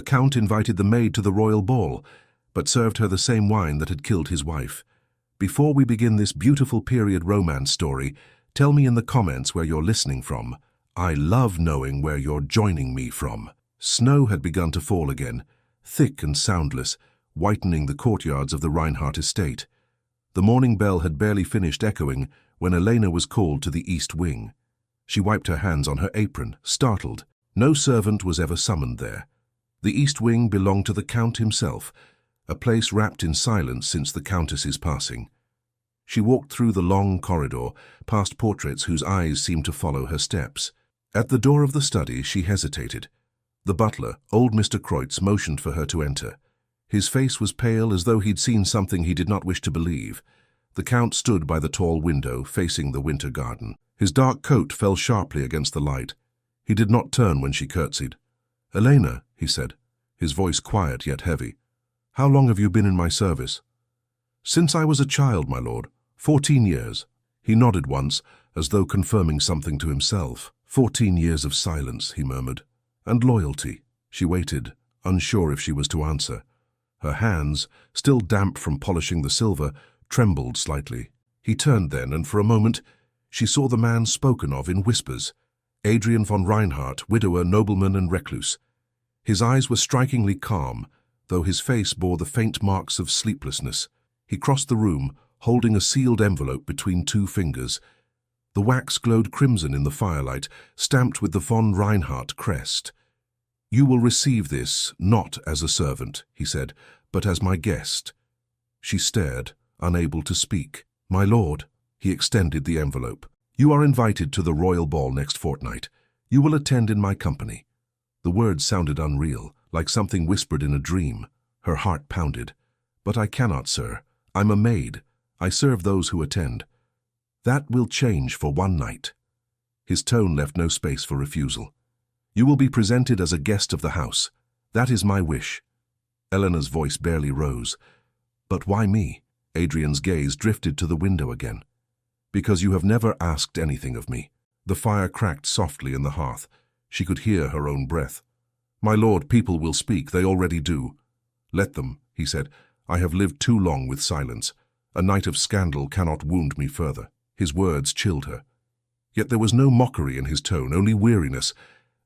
The Count invited the maid to the royal ball, but served her the same wine that had killed his wife. Before we begin this beautiful period romance story, tell me in the comments where you're listening from. I love knowing where you're joining me from. Snow had begun to fall again, thick and soundless, whitening the courtyards of the Reinhardt estate. The morning bell had barely finished echoing when Elena was called to the east wing. She wiped her hands on her apron, startled. No servant was ever summoned there. The east wing belonged to the Count himself, a place wrapped in silence since the Countess's passing. She walked through the long corridor, past portraits whose eyes seemed to follow her steps. At the door of the study, she hesitated. The butler, old Mr. Kreutz, motioned for her to enter. His face was pale, as though he'd seen something he did not wish to believe. The Count stood by the tall window, facing the winter garden. His dark coat fell sharply against the light. He did not turn when she curtsied. "Elena," he said, his voice quiet yet heavy. "How long have you been in my service?" "Since I was a child, my lord. 14 years. He nodded once, as though confirming something to himself. 14 years of silence, he murmured. And loyalty. She waited, unsure if she was to answer. Her hands, still damp from polishing the silver, trembled slightly. He turned then, and for a moment, she saw the man spoken of in whispers. Adrian von Reinhardt, widower, nobleman, and recluse. His eyes were strikingly calm, though his face bore the faint marks of sleeplessness. He crossed the room, holding a sealed envelope between two fingers. The wax glowed crimson in the firelight, stamped with the von Reinhardt crest. "You will receive this, not as a servant," he said, "but as my guest." She stared, unable to speak. "My lord," he extended the envelope. "You are invited to the royal ball next fortnight. You will attend in my company." The words sounded unreal, like something whispered in a dream. Her heart pounded. "But I cannot, sir. I'm a maid. I serve those who attend." "That will change for one night." His tone left no space for refusal. "You will be presented as a guest of the house. That is my wish." Eleanor's voice barely rose. "But why me?" Adrian's gaze drifted to the window again. "Because you have never asked anything of me." The fire cracked softly in the hearth. She could hear her own breath. "My lord, people will speak. They already do." "Let them," he said. "I have lived too long with silence. A night of scandal cannot wound me further." His words chilled her. Yet there was no mockery in his tone, only weariness,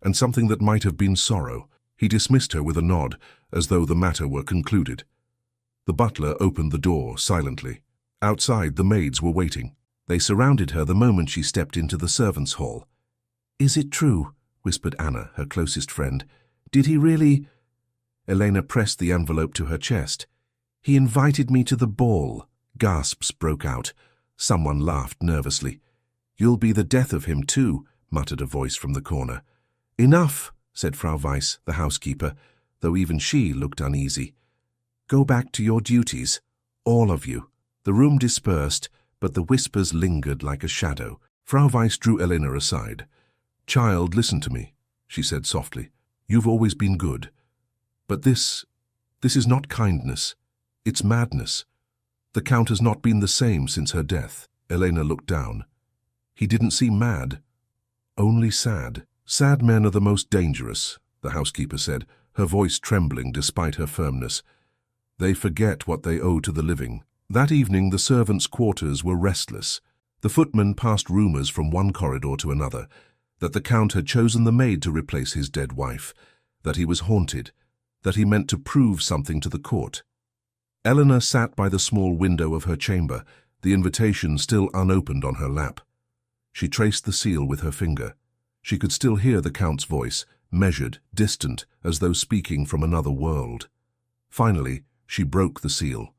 and something that might have been sorrow. He dismissed her with a nod, as though the matter were concluded. The butler opened the door silently. Outside, the maids were waiting. They surrounded her the moment she stepped into the servants' hall. "Is it true?" whispered Anna, her closest friend. "Did he really—" Elena pressed the envelope to her chest. "He invited me to the ball." Gasps broke out. Someone laughed nervously. "You'll be the death of him too," muttered a voice from the corner. "Enough," said Frau Weiss, the housekeeper, though even she looked uneasy. "Go back to your duties, all of you." The room dispersed, but the whispers lingered like a shadow. Frau Weiss drew Elena aside. "Child, listen to me," she said softly. "You've always been good. But this is not kindness. It's madness. The Count has not been the same since her death." Elena looked down. He didn't seem mad, only sad. "Sad men are the most dangerous," the housekeeper said, her voice trembling despite her firmness. "They forget what they owe to the living." That evening the servants' quarters were restless. The footman passed rumors from one corridor to another, that the Count had chosen the maid to replace his dead wife, that he was haunted, that he meant to prove something to the court. Eleanor sat by the small window of her chamber, the invitation still unopened on her lap. She traced the seal with her finger. She could still hear the Count's voice, measured, distant, as though speaking from another world. Finally, she broke the seal.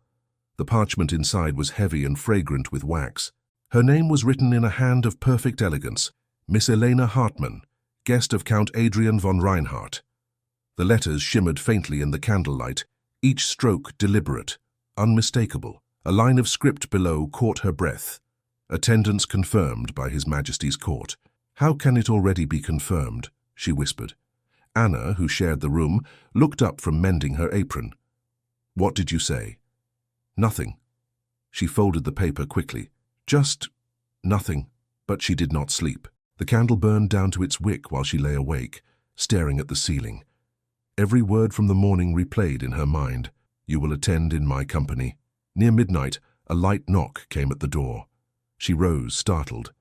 The parchment inside was heavy and fragrant with wax. Her name was written in a hand of perfect elegance, Miss Elena Hartmann, guest of Count Adrian von Reinhardt. The letters shimmered faintly in the candlelight, each stroke deliberate, unmistakable. A line of script below caught her breath. "Attendance confirmed by His Majesty's court." "How can it already be confirmed?" she whispered. Anna, who shared the room, looked up from mending her apron. "What did you say?" "Nothing." She folded the paper quickly. "Just nothing." But she did not sleep. The candle burned down to its wick while she lay awake, staring at the ceiling. Every word from the morning replayed in her mind. You will attend in my company. Near midnight, a light knock came at the door. She rose, startled.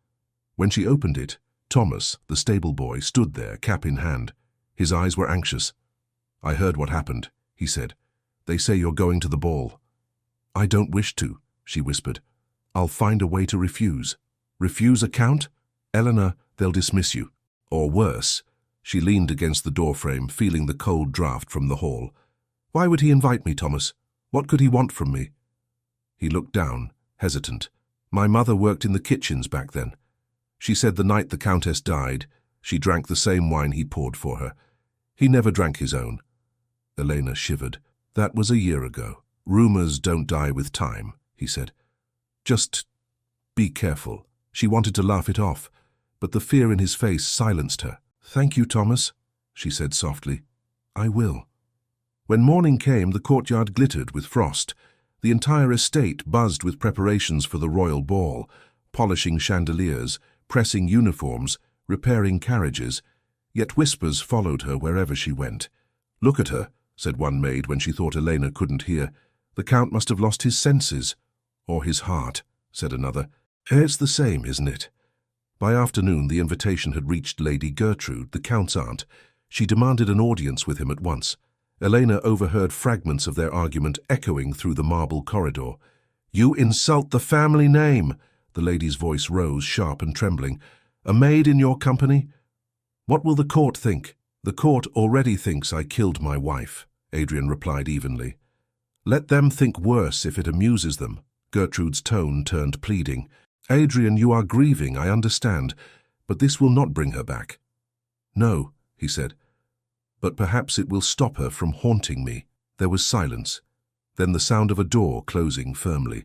When she opened it, Thomas, the stable boy, stood there, cap in hand. His eyes were anxious. I heard what happened, he said. They say you're going to the ball. I don't wish to, she whispered. I'll find a way to refuse. Refuse a count? Eleanor, they'll dismiss you. Or worse. She leaned against the doorframe, feeling the cold draught from the hall. Why would he invite me, Thomas? What could he want from me? He looked down, hesitant. My mother worked in the kitchens back then. She said the night the Countess died, she drank the same wine he poured for her. He never drank his own. Elena shivered. That was a year ago. Rumors don't die with time, he said. Just be careful. She wanted to laugh it off, but the fear in his face silenced her. Thank you, Thomas, she said softly. I will. When morning came, the courtyard glittered with frost. The entire estate buzzed with preparations for the royal ball, polishing chandeliers, pressing uniforms, repairing carriages, yet whispers followed her wherever she went. Look at her, said one maid when she thought Elena couldn't hear. The Count must have lost his senses. Or his heart, said another. It's the same, isn't it? By afternoon, the invitation had reached Lady Gertrude, the Count's aunt. She demanded an audience with him at once. Elena overheard fragments of their argument echoing through the marble corridor. You insult the family name! The lady's voice rose, sharp and trembling. A maid in your company? What will the court think? The court already thinks I killed my wife, Adrian replied evenly. Let them think worse if it amuses them. Gertrude's tone turned pleading. Adrian, you are grieving, I understand, but this will not bring her back. No, he said, but perhaps it will stop her from haunting me. There was silence, then the sound of a door closing firmly.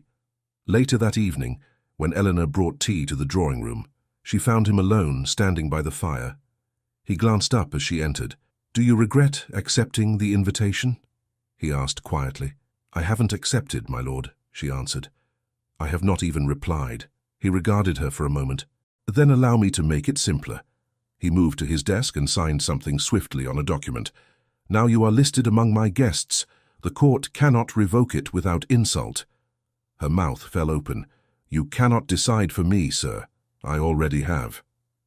Later that evening, when Eleanor brought tea to the drawing room, she found him alone, standing by the fire. He glanced up as she entered. Do you regret accepting the invitation? He asked quietly. I haven't accepted, my lord, she answered. I have not even replied. He regarded her for a moment. Then allow me to make it simpler. He moved to his desk and signed something swiftly on a document. Now you are listed among my guests. The court cannot revoke it without insult. Her mouth fell open. You cannot decide for me, sir. I already have.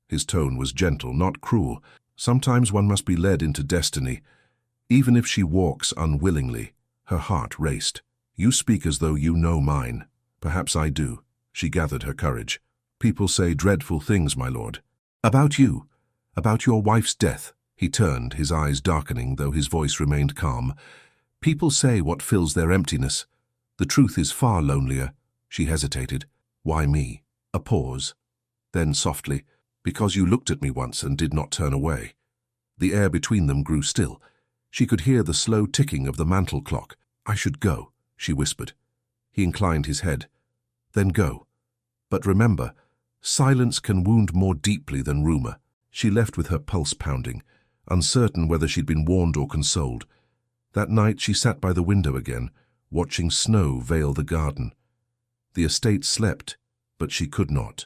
His tone was gentle, not cruel. Sometimes one must be led into destiny. Even if she walks unwillingly, her heart raced. You speak as though you know mine. Perhaps I do. She gathered her courage. People say dreadful things, my lord. About you. About your wife's death. He turned, his eyes darkening, though his voice remained calm. People say what fills their emptiness. The truth is far lonelier. She hesitated. Why me? A pause. Then softly, because you looked at me once and did not turn away. The air between them grew still. She could hear the slow ticking of the mantel clock. I should go, she whispered. He inclined his head. Then go. But remember, silence can wound more deeply than rumor. She left with her pulse pounding, uncertain whether she'd been warned or consoled. That night she sat by the window again, watching snow veil the garden. The estate slept, but she could not.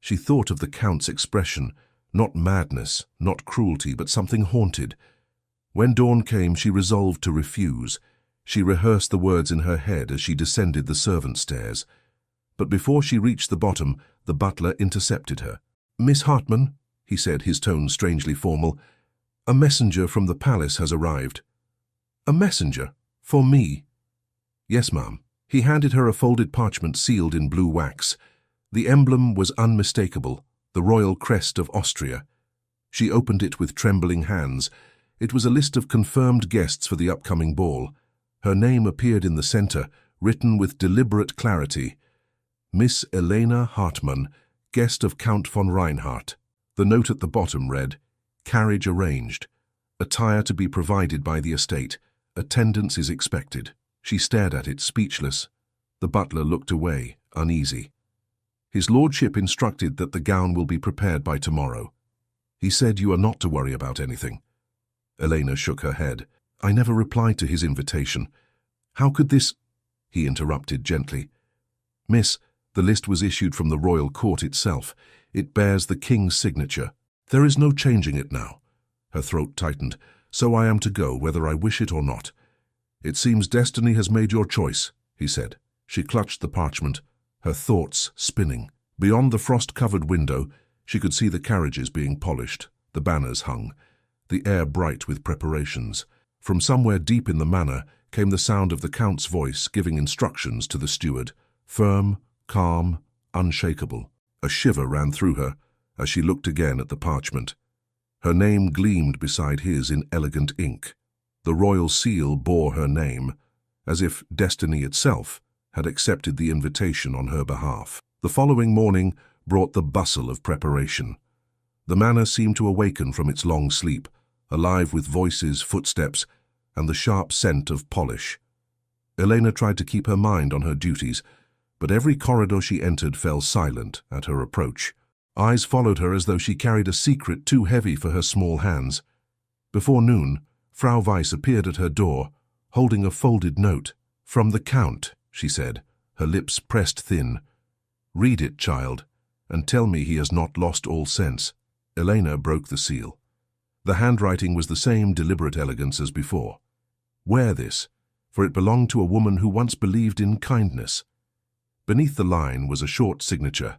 She thought of the Count's expression, not madness, not cruelty, but something haunted. When dawn came, she resolved to refuse. She rehearsed the words in her head as she descended the servant stairs. But before she reached the bottom, the butler intercepted her. Miss Hartman, he said, his tone strangely formal, a messenger from the palace has arrived. A messenger? For me? Yes, ma'am. He handed her a folded parchment sealed in blue wax. The emblem was unmistakable, the royal crest of Austria. She opened it with trembling hands. It was a list of confirmed guests for the upcoming ball. Her name appeared in the center, written with deliberate clarity. Miss Elena Hartmann, guest of Count von Reinhardt. The note at the bottom read, carriage arranged. Attire to be provided by the estate. Attendance is expected. She stared at it, speechless. The butler looked away, uneasy. His lordship instructed that the gown will be prepared by tomorrow. He said you are not to worry about anything. Elena shook her head. I never replied to his invitation. How could this... He interrupted gently. Miss, the list was issued from the royal court itself. It bears the king's signature. There is no changing it now. Her throat tightened. So I am to go, whether I wish it or not. It seems destiny has made your choice, he said. She clutched the parchment, her thoughts spinning. Beyond the frost-covered window, she could see the carriages being polished, the banners hung, the air bright with preparations. From somewhere deep in the manor came the sound of the Count's voice giving instructions to the steward, firm, calm, unshakable. A shiver ran through her as she looked again at the parchment. Her name gleamed beside his in elegant ink. The royal seal bore her name, as if destiny itself had accepted the invitation on her behalf. The following morning brought the bustle of preparation. The manor seemed to awaken from its long sleep, alive with voices, footsteps, and the sharp scent of polish. Elena tried to keep her mind on her duties, but every corridor she entered fell silent at her approach. Eyes followed her as though she carried a secret too heavy for her small hands. Before noon, Frau Weiss appeared at her door, holding a folded note. "From the Count," she said, her lips pressed thin. "Read it, child, and tell me he has not lost all sense." Elena broke the seal. The handwriting was the same deliberate elegance as before. Wear this, for it belonged to a woman who once believed in kindness. Beneath the line was a short signature,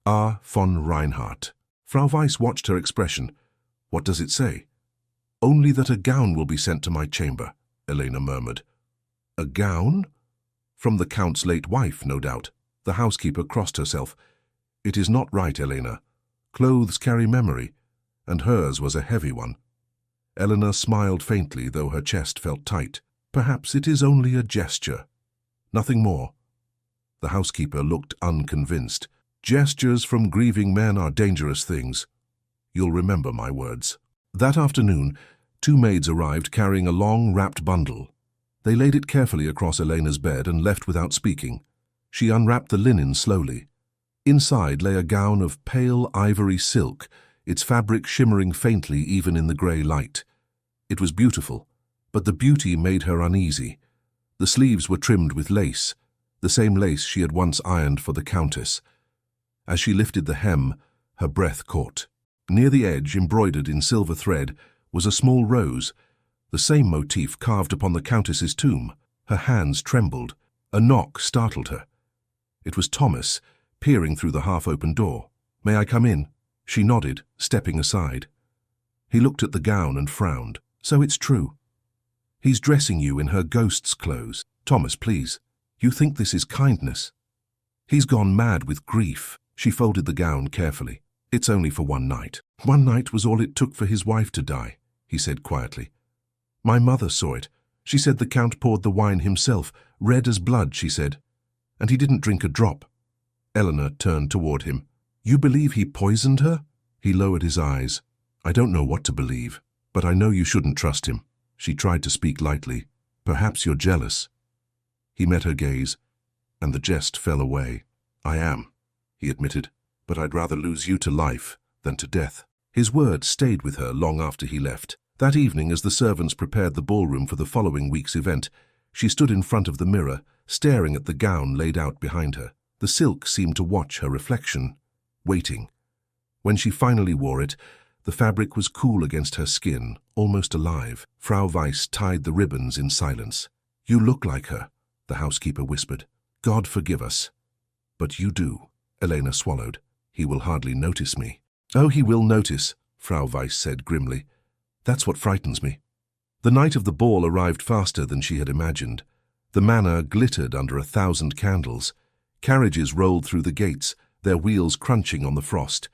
A. von Reinhardt. Frau Weiss watched her expression. "What does it say?" "Only that a gown will be sent to my chamber," Elena murmured. "A gown?" "From the Count's late wife, no doubt." The housekeeper crossed herself. "It is not right, Elena. Clothes carry memory, and hers was a heavy one." Elena smiled faintly, though her chest felt tight. "Perhaps it is only a gesture. Nothing more." The housekeeper looked unconvinced. "Gestures from grieving men are dangerous things. You'll remember my words." That afternoon, 2 maids arrived carrying a long, wrapped bundle. They laid it carefully across Elena's bed and left without speaking. She unwrapped the linen slowly. Inside lay a gown of pale ivory silk, its fabric shimmering faintly even in the grey light. It was beautiful, but the beauty made her uneasy. The sleeves were trimmed with lace, the same lace she had once ironed for the Countess. As she lifted the hem, her breath caught. Near the edge, embroidered in silver thread, was a small rose, the same motif carved upon the Countess's tomb. Her hands trembled. A knock startled her. It was Thomas, peering through the half-open door. "May I come in?" She nodded, stepping aside. He looked at the gown and frowned. "So it's true. He's dressing you in her ghost's clothes. Thomas, please. You think this is kindness? He's gone mad with grief." She folded the gown carefully. "It's only for one night." "One night was all it took for his wife to die," he said quietly. "My mother saw it. She said the Count poured the wine himself, red as blood, she said. And he didn't drink a drop." Eleanor turned toward him. "You believe he poisoned her?" He lowered his eyes. "I don't know what to believe, but I know you shouldn't trust him." She tried to speak lightly. "Perhaps you're jealous." He met her gaze, and the jest fell away. "I am," he admitted, "but I'd rather lose you to life than to death." His words stayed with her long after he left. That evening, as the servants prepared the ballroom for the following week's event, she stood in front of the mirror, staring at the gown laid out behind her. The silk seemed to watch her reflection, waiting. When she finally wore it, the fabric was cool against her skin, almost alive. Frau Weiss tied the ribbons in silence. "You look like her," the housekeeper whispered. "God forgive us." "But you do." Elena swallowed. "He will hardly notice me." "Oh, he will notice," Frau Weiss said grimly. "That's what frightens me." The night of the ball arrived faster than she had imagined. The manor glittered under 1,000 candles. Carriages rolled through the gates, their wheels crunching on the frost.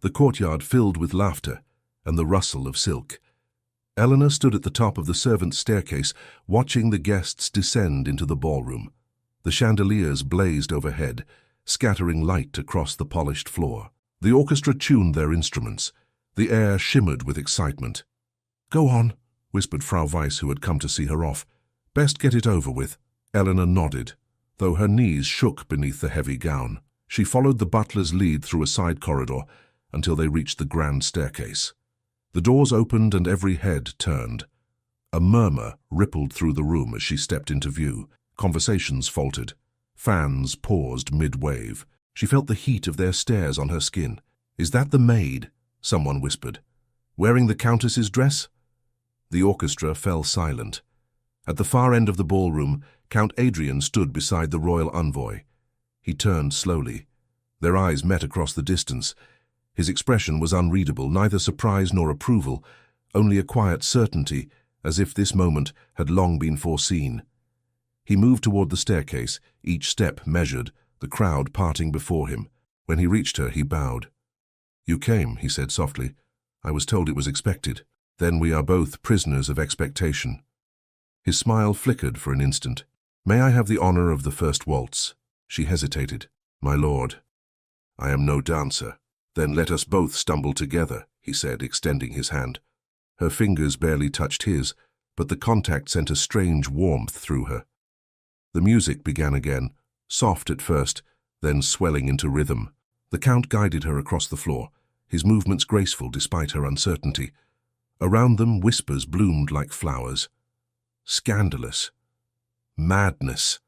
The courtyard filled with laughter and the rustle of silk. Eleanor stood at the top of the servants' staircase, watching the guests descend into the ballroom. The chandeliers blazed overhead, scattering light across the polished floor. The orchestra tuned their instruments. The air shimmered with excitement. "Go on," whispered Frau Weiss, who had come to see her off. "Best get it over with." Eleanor nodded, though her knees shook beneath the heavy gown. She followed the butler's lead through a side corridor until they reached the grand staircase. The doors opened and every head turned. A murmur rippled through the room as she stepped into view. Conversations faltered. Fans paused mid-wave. She felt the heat of their stares on her skin. "Is that the maid?" someone whispered. "Wearing the Countess's dress?" The orchestra fell silent. At the far end of the ballroom, Count Adrian stood beside the royal envoy. He turned slowly. Their eyes met across the distance. His expression was unreadable, neither surprise nor approval, only a quiet certainty, as if this moment had long been foreseen. He moved toward the staircase, each step measured, the crowd parting before him. When he reached her, he bowed. "You came," he said softly. "I was told it was expected. Then we are both prisoners of expectation." His smile flickered for an instant. "May I have the honor of the first waltz?" She hesitated. "My lord, I am no dancer." "Then let us both stumble together," he said, extending his hand. Her fingers barely touched his, but the contact sent a strange warmth through her. The music began again, soft at first, then swelling into rhythm. The Count guided her across the floor, his movements graceful despite her uncertainty. Around them, whispers bloomed like flowers. Scandalous. Madness.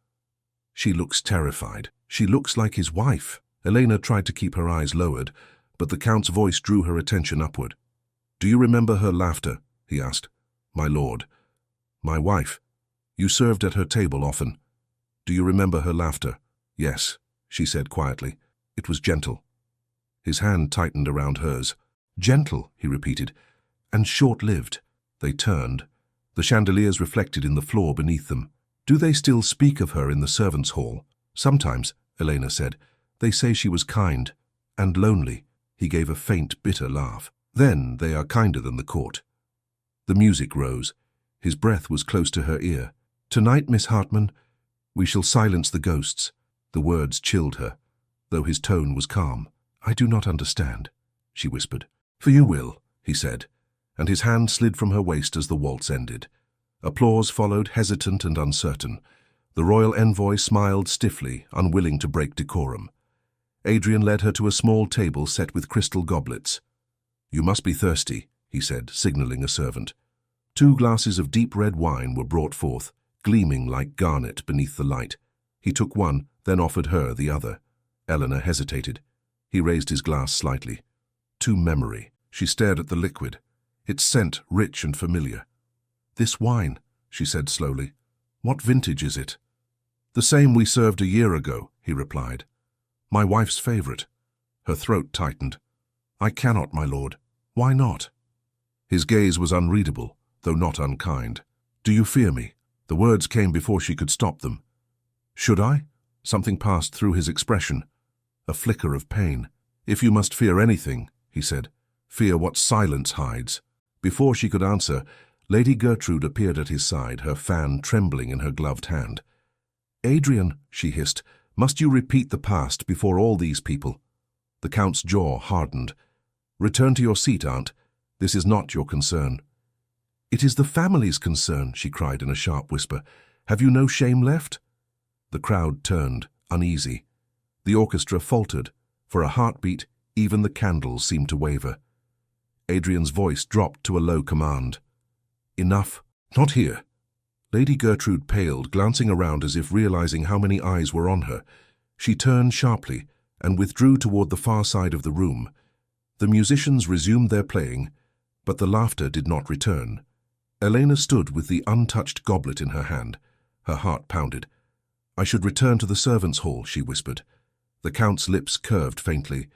"She looks terrified. She looks like his wife." Elena tried to keep her eyes lowered, but the Count's voice drew her attention upward. "Do you remember her laughter?" he asked. "My lord." "My wife. You served at her table often. Do you remember her laughter?" "Yes," she said quietly. "It was gentle." His hand tightened around hers. "Gentle," he repeated, "and short-lived." They turned. The chandeliers reflected in the floor beneath them. "Do they still speak of her in the servants' hall?" "Sometimes," Elena said. "They say she was kind and lonely." He gave a faint, bitter laugh. "Then they are kinder than the court." The music rose. His breath was close to her ear. "Tonight, Miss Hartmann, we shall silence the ghosts." The words chilled her, though his tone was calm. "I do not understand," she whispered. "For you will," he said, and his hand slid from her waist as the waltz ended. Applause followed, hesitant and uncertain. The royal envoy smiled stiffly, unwilling to break decorum. Adrian led her to a small table set with crystal goblets. "You must be thirsty," he said, signaling a servant. 2 glasses of deep red wine were brought forth, gleaming like garnet beneath the light. He took one, then offered her the other. Eleanor hesitated. He raised his glass slightly. "To memory." She stared at the liquid, its scent rich and familiar. "This wine," she said slowly. "What vintage is it?" "The same we served a year ago," he replied. "My wife's favorite." Her throat tightened. "I cannot, my lord." "Why not?" His gaze was unreadable, though not unkind. "Do you fear me?" The words came before she could stop them. "Should I?" Something passed through his expression. A flicker of pain. "If you must fear anything," he said, "fear what silence hides." Before she could answer, Lady Gertrude appeared at his side, her fan trembling in her gloved hand. "Adrian," she hissed, "must you repeat the past before all these people?" The Count's jaw hardened. "Return to your seat, Aunt. This is not your concern." "It is the family's concern," she cried in a sharp whisper. "Have you no shame left?" The crowd turned, uneasy. The orchestra faltered. For a heartbeat, even the candles seemed to waver. Adrian's voice dropped to a low command. "Enough. Not here." Lady Gertrude paled, glancing around as if realizing how many eyes were on her. She turned sharply and withdrew toward the far side of the room. The musicians resumed their playing, but the laughter did not return. Elena stood with the untouched goblet in her hand. Her heart pounded. "I should return to the servants' hall," she whispered. The Count's lips curved faintly.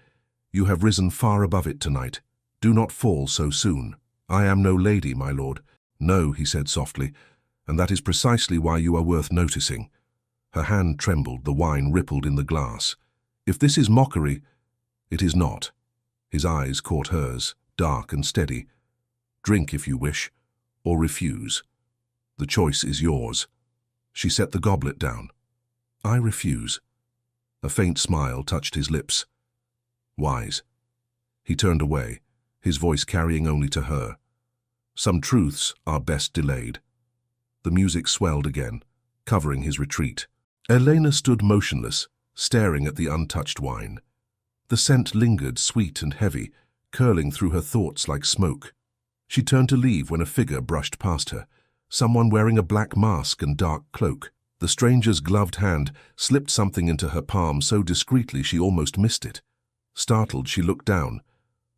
"You have risen far above it tonight. Do not fall so soon." "I am no lady, my lord." "No," he said softly, "and that is precisely why you are worth noticing." Her hand trembled, the wine rippled in the glass. "If this is mockery, it is not." His eyes caught hers, dark and steady. "Drink if you wish, or refuse. The choice is yours." She set the goblet down. "I refuse." A faint smile touched his lips. "Wise." He turned away, his voice carrying only to her. "Some truths are best delayed." The music swelled again, covering his retreat. Elena stood motionless, staring at the untouched wine. The scent lingered, sweet and heavy, curling through her thoughts like smoke. She turned to leave when a figure brushed past her, someone wearing a black mask and dark cloak. The stranger's gloved hand slipped something into her palm so discreetly she almost missed it. Startled, she looked down.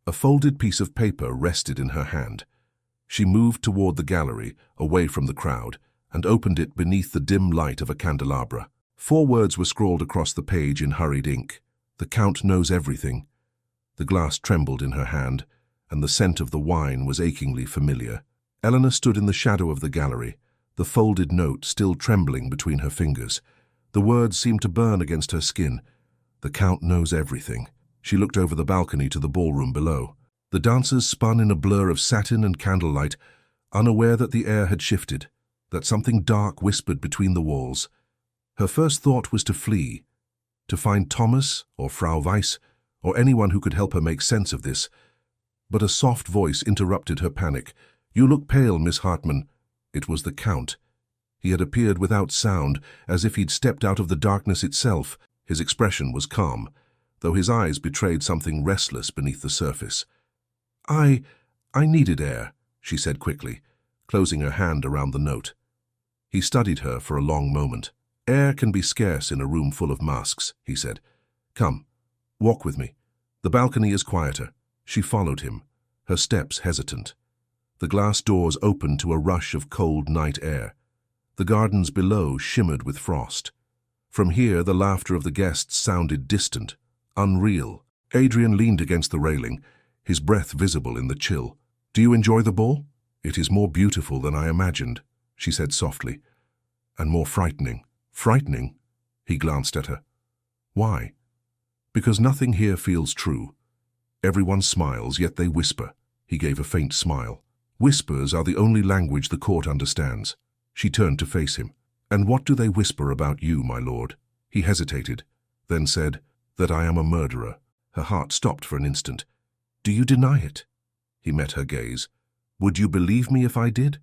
A folded piece of paper rested in her hand. She moved toward the gallery, away from the crowd, and opened it beneath the dim light of a candelabra. 4 words were scrawled across the page in hurried ink. "The Count knows everything." The glass trembled in her hand, and the scent of the wine was achingly familiar. Eleanor stood in the shadow of the gallery, the folded note still trembling between her fingers. The words seemed to burn against her skin. "The Count knows everything." She looked over the balcony to the ballroom below. The dancers spun in a blur of satin and candlelight, unaware that the air had shifted, that something dark whispered between the walls. Her first thought was to flee, to find Thomas or Frau Weiss, or anyone who could help her make sense of this. But a soft voice interrupted her panic. "You look pale, Miss Hartmann." It was the Count. He had appeared without sound, as if he'd stepped out of the darkness itself. His expression was calm, though his eyes betrayed something restless beneath the surface. I needed air," she said quickly, closing her hand around the note. He studied her for a long moment. "Air can be scarce in a room full of masks," he said. "Come, walk with me. The balcony is quieter." She followed him, her steps hesitant. The glass doors opened to a rush of cold night air. The gardens below shimmered with frost. From here, the laughter of the guests sounded distant, unreal. Adrian leaned against the railing, his breath visible in the chill. "Do you enjoy the ball?" "It is more beautiful than I imagined," she said softly. "And more frightening." "Frightening?" He glanced at her. "Why?" "Because nothing here feels true. Everyone smiles, yet they whisper." He gave a faint smile. "Whispers are the only language the court understands." She turned to face him. "And what do they whisper about you, my lord?" He hesitated, then said, "That I am a murderer." Her heart stopped for an instant. "Do you deny it?" He met her gaze. "Would you believe me if I did?"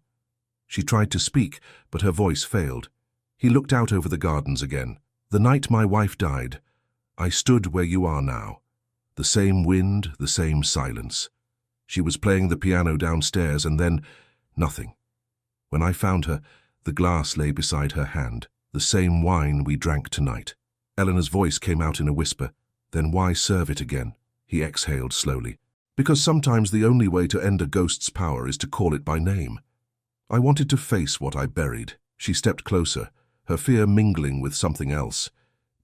She tried to speak, but her voice failed. He looked out over the gardens again. "The night my wife died, I stood where you are now. The same wind, the same silence. She was playing the piano downstairs, and then nothing. When I found her, the glass lay beside her hand, the same wine we drank tonight." Eleanor's voice came out in a whisper. "Then why serve it again?" He exhaled slowly. "Because sometimes the only way to end a ghost's power is to call it by name. I wanted to face what I buried." She stepped closer, her fear mingling with something else.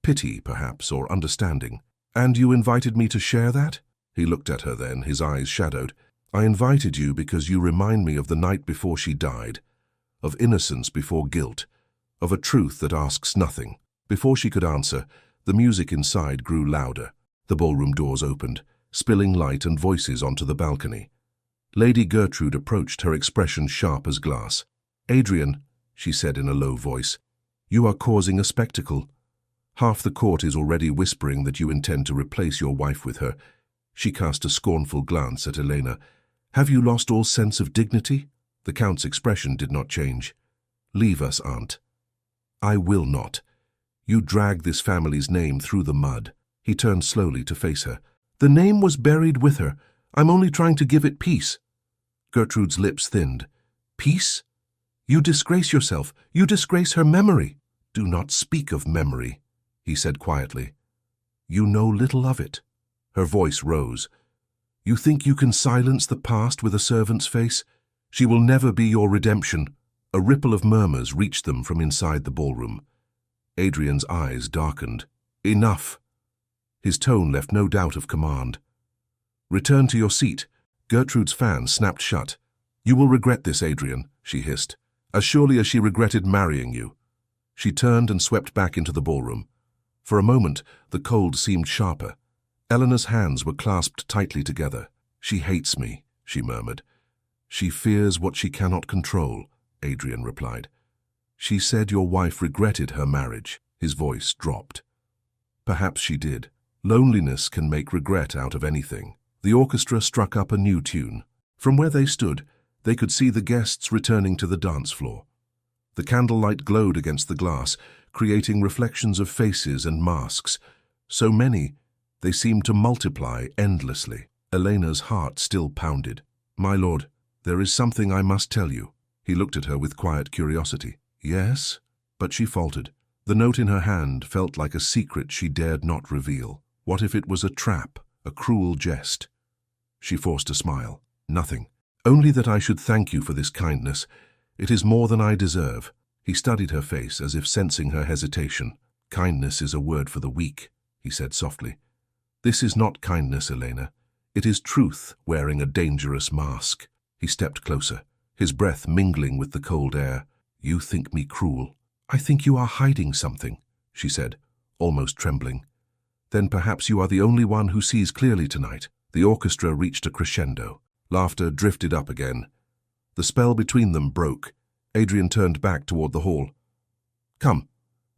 Pity, perhaps, or understanding. "And you invited me to share that?" He looked at her then, his eyes shadowed. "I invited you because you remind me of the night before she died, of innocence before guilt, of a truth that asks nothing." Before she could answer, the music inside grew louder. The ballroom doors opened, spilling light and voices onto the balcony. Lady Gertrude approached, her expression sharp as glass. "Adrian," she said in a low voice, "you are causing a spectacle. Half the court is already whispering that you intend to replace your wife with her." She cast a scornful glance at Elena. "Have you lost all sense of dignity?" The Count's expression did not change. "Leave us, Aunt." "I will not. You drag this family's name through the mud." He turned slowly to face her. "The name was buried with her. I'm only trying to give it peace." Gertrude's lips thinned. "Peace? You disgrace yourself. You disgrace her memory." "Do not speak of memory," he said quietly. "You know little of it." Her voice rose. "You think you can silence the past with a servant's face? She will never be your redemption." A ripple of murmurs reached them from inside the ballroom. Adrian's eyes darkened. "Enough." His tone left no doubt of command. "Return to your seat." Gertrude's fan snapped shut. "You will regret this, Adrian," she hissed, "as surely as she regretted marrying you." She turned and swept back into the ballroom. For a moment, the cold seemed sharper. Eleanor's hands were clasped tightly together. "She hates me," she murmured. "She fears what she cannot control," Adrian replied. "She said your wife regretted her marriage." His voice dropped. "Perhaps she did. Loneliness can make regret out of anything." The orchestra struck up a new tune. From where they stood, they could see the guests returning to the dance floor. The candlelight glowed against the glass, creating reflections of faces and masks. So many, they seemed to multiply endlessly. Elena's heart still pounded. "My lord, there is something I must tell you." He looked at her with quiet curiosity. "Yes?" But she faltered. The note in her hand felt like a secret she dared not reveal. What if it was a trap, a cruel jest? She forced a smile. "Nothing. Only that I should thank you for this kindness. It is more than I deserve. He studied her face as if sensing her hesitation. Kindness is a word for the weak, he said softly. This is not kindness, Elena. It is truth wearing a dangerous mask. He stepped closer, his breath mingling with the cold air. You think me cruel. I think you are hiding something, she said, almost trembling. Then perhaps you are the only one who sees clearly tonight. The orchestra reached a crescendo. Laughter drifted up again. The spell between them broke. Adrian turned back toward the hall. Come.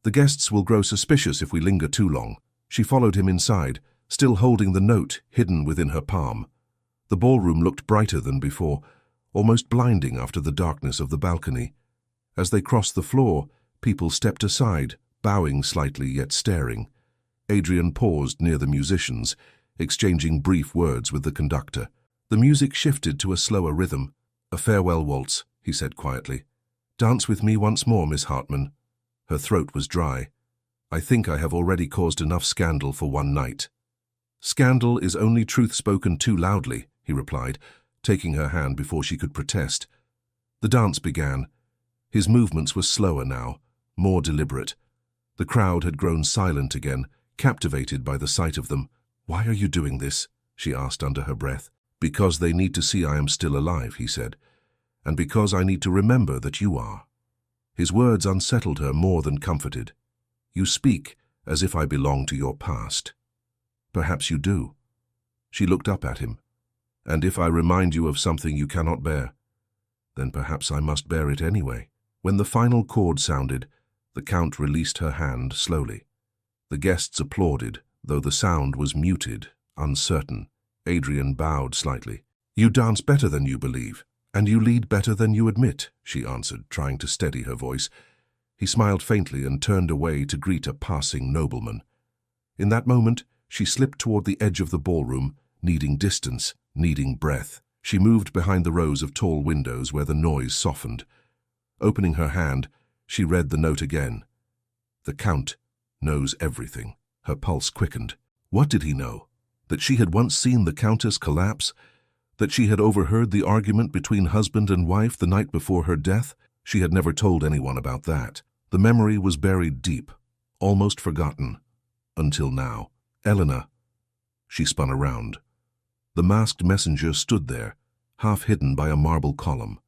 The guests will grow suspicious if we linger too long. She followed him inside, still holding the note hidden within her palm. The ballroom looked brighter than before, almost blinding after the darkness of the balcony. As they crossed the floor, people stepped aside, bowing slightly yet staring. Adrian paused near the musicians, exchanging brief words with the conductor. The music shifted to a slower rhythm. A farewell waltz, he said quietly. Dance with me once more, Miss Hartman. Her throat was dry. I think I have already caused enough scandal for one night. Scandal is only truth spoken too loudly, he replied, taking her hand before she could protest. The dance began. His movements were slower now, more deliberate. The crowd had grown silent again, captivated by the sight of them. Why are you doing this? She asked under her breath. Because they need to see I am still alive, he said, and because I need to remember that you are. His words unsettled her more than comforted. You speak as if I belong to your past. Perhaps you do. She looked up at him. And if I remind you of something you cannot bear, then perhaps I must bear it anyway. When the final chord sounded, the Count released her hand slowly. The guests applauded, though the sound was muted, uncertain. Adrian bowed slightly. You dance better than you believe, and you lead better than you admit, she answered, trying to steady her voice. He smiled faintly and turned away to greet a passing nobleman. In that moment, she slipped toward the edge of the ballroom, needing distance, needing breath. She moved behind the rows of tall windows where the noise softened. Opening her hand, she read the note again. The Count knows everything. Her pulse quickened. What did he know? That she had once seen the Countess collapse? That she had overheard the argument between husband and wife the night before her death? She had never told anyone about that. The memory was buried deep, almost forgotten. Until now. Elena. She spun around. The masked messenger stood there, half hidden by a marble column.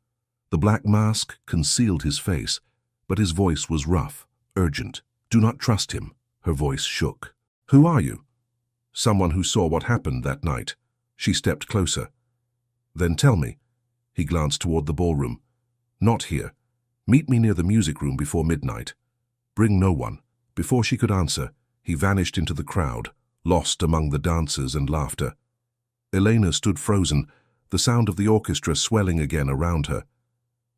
The black mask concealed his face, but his voice was rough, urgent. Do not trust him. Her voice shook. Who are you? Someone who saw what happened that night. She stepped closer. Then tell me. He glanced toward the ballroom. Not here. Meet me near the music room before midnight. Bring no one. Before she could answer, he vanished into the crowd, lost among the dancers and laughter. Elena stood frozen, the sound of the orchestra swelling again around her.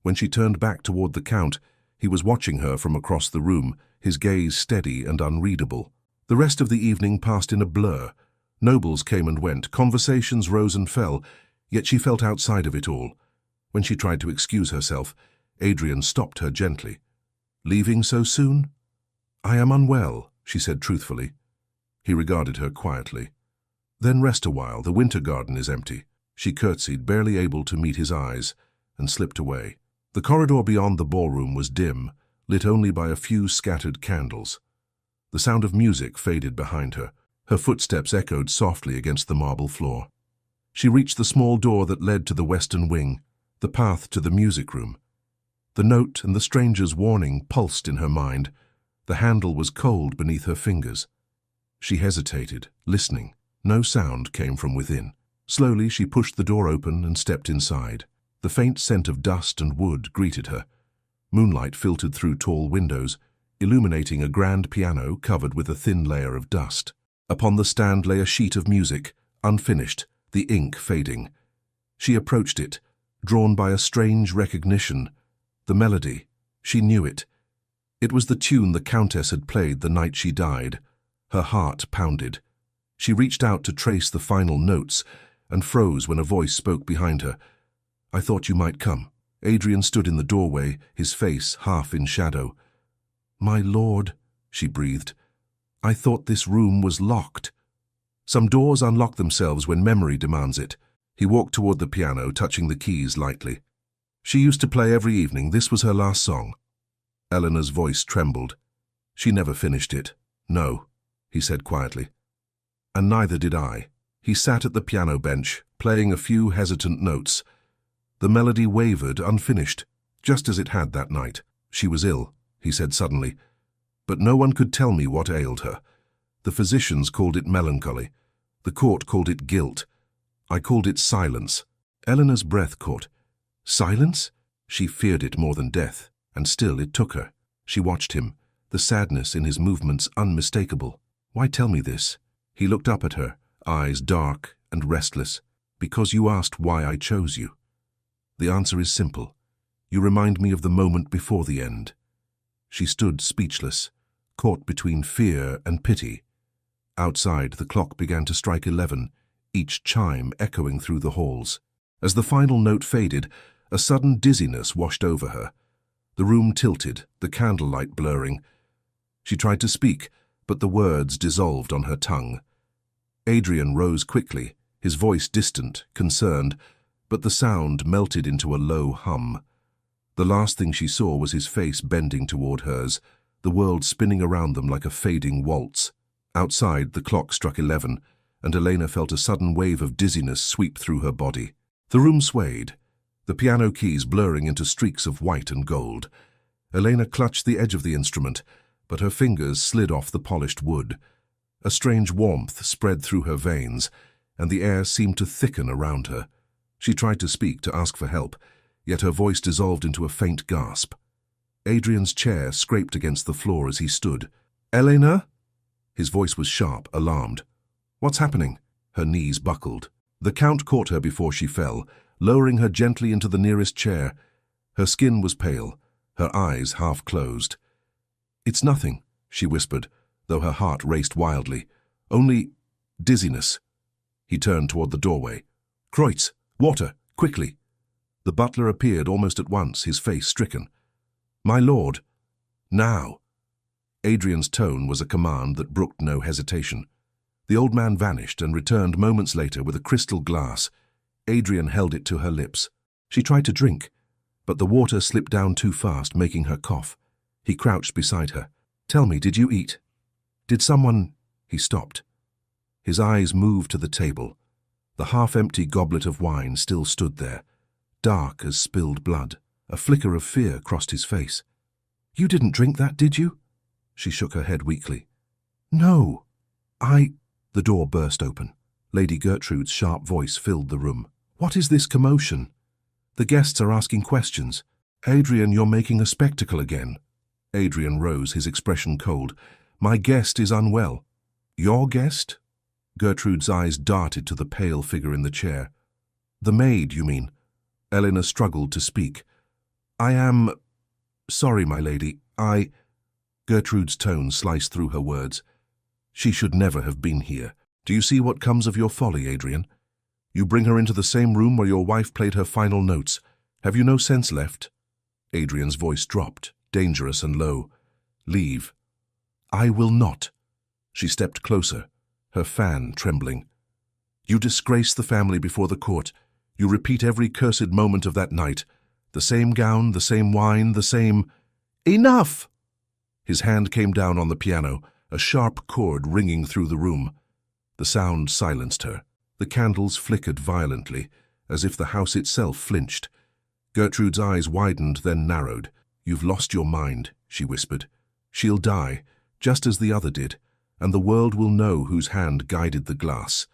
When she turned back toward the Count, he was watching her from across the room, his gaze steady and unreadable. The rest of the evening passed in a blur. Nobles came and went, conversations rose and fell, yet she felt outside of it all. When she tried to excuse herself, Adrian stopped her gently. Leaving so soon? I am unwell, she said truthfully. He regarded her quietly. Then rest a while, the winter garden is empty. She curtsied, barely able to meet his eyes, and slipped away. The corridor beyond the ballroom was dim, lit only by a few scattered candles. The sound of music faded behind her. Her footsteps echoed softly against the marble floor. She reached the small door that led to the western wing, the path to the music room. The note and the stranger's warning pulsed in her mind. The handle was cold beneath her fingers. She hesitated, listening. No sound came from within. Slowly she pushed the door open and stepped inside. The faint scent of dust and wood greeted her. Moonlight filtered through tall windows, illuminating a grand piano covered with a thin layer of dust. Upon the stand lay a sheet of music, unfinished, the ink fading. She approached it, drawn by a strange recognition. The melody. She knew it. It was the tune the Countess had played the night she died. Her heart pounded. She reached out to trace the final notes and froze when a voice spoke behind her. I thought you might come. Adrian stood in the doorway, his face half in shadow. My lord, she breathed. I thought this room was locked. Some doors unlock themselves when memory demands it. He walked toward the piano, touching the keys lightly. She used to play every evening. This was her last song. Eleanor's voice trembled. She never finished it. No, he said quietly. And neither did I. He sat at the piano bench, playing a few hesitant notes. The melody wavered, unfinished, just as it had that night. She was ill, he said suddenly, but no one could tell me what ailed her. The physicians called it melancholy. The court called it guilt. I called it silence. Eleanor's breath caught. Silence? She feared it more than death, and still it took her. She watched him, the sadness in his movements unmistakable. Why tell me this? He looked up at her, eyes dark and restless. Because you asked why I chose you. The answer is simple. You remind me of the moment before the end. She stood speechless, caught between fear and pity. Outside, the clock began to strike 11, each chime echoing through the halls. As the final note faded, a sudden dizziness washed over her. The room tilted, the candlelight blurring. She tried to speak, but the words dissolved on her tongue. Adrian rose quickly, his voice distant, concerned, but the sound melted into a low hum. The last thing she saw was his face bending toward hers, the world spinning around them like a fading waltz. Outside, the clock struck 11, and Elena felt a sudden wave of dizziness sweep through her body. The room swayed, the piano keys blurring into streaks of white and gold. Elena clutched the edge of the instrument, but her fingers slid off the polished wood. A strange warmth spread through her veins, and the air seemed to thicken around her. She tried to speak, to ask for help, yet her voice dissolved into a faint gasp. Adrian's chair scraped against the floor as he stood. "Elena?" His voice was sharp, alarmed. "What's happening?" Her knees buckled. The Count caught her before she fell, lowering her gently into the nearest chair. Her skin was pale, her eyes half closed. "It's nothing," she whispered, though her heart raced wildly. "Only dizziness." He turned toward the doorway. "Kreutz, water, quickly." The butler appeared almost at once, his face stricken. "My lord." "Now." Adrian's tone was a command that brooked no hesitation. The old man vanished and returned moments later with a crystal glass. Adrian held it to her lips. She tried to drink, but the water slipped down too fast, making her cough. He crouched beside her. "Tell me, did you eat? Did someone—" He stopped. His eyes moved to the table. The half-empty goblet of wine still stood there, dark as spilled blood. A flicker of fear crossed his face. "You didn't drink that, did you?" She shook her head weakly. "No, I—" The door burst open. Lady Gertrude's sharp voice filled the room. "What is this commotion? The guests are asking questions. Adrian, you're making a spectacle again." Adrian rose, his expression cold. "My guest is unwell." "Your guest?" Gertrude's eyes darted to the pale figure in the chair. "The maid, you mean?" Eleanor struggled to speak. "I am— sorry, my lady, I—" Gertrude's tone sliced through her words. "She should never have been here. Do you see what comes of your folly, Adrian? You bring her into the same room where your wife played her final notes. Have you no sense left?" Adrian's voice dropped, dangerous and low. "Leave." "I will not." She stepped closer, her fan trembling. "You disgrace the family before the court. You repeat every cursed moment of that night. The same gown, the same wine, the same—" "Enough!" His hand came down on the piano, a sharp chord ringing through the room. The sound silenced her. The candles flickered violently, as if the house itself flinched. Gertrude's eyes widened, then narrowed. "You've lost your mind," she whispered. "She'll die, just as the other did, and the world will know whose hand guided the glass."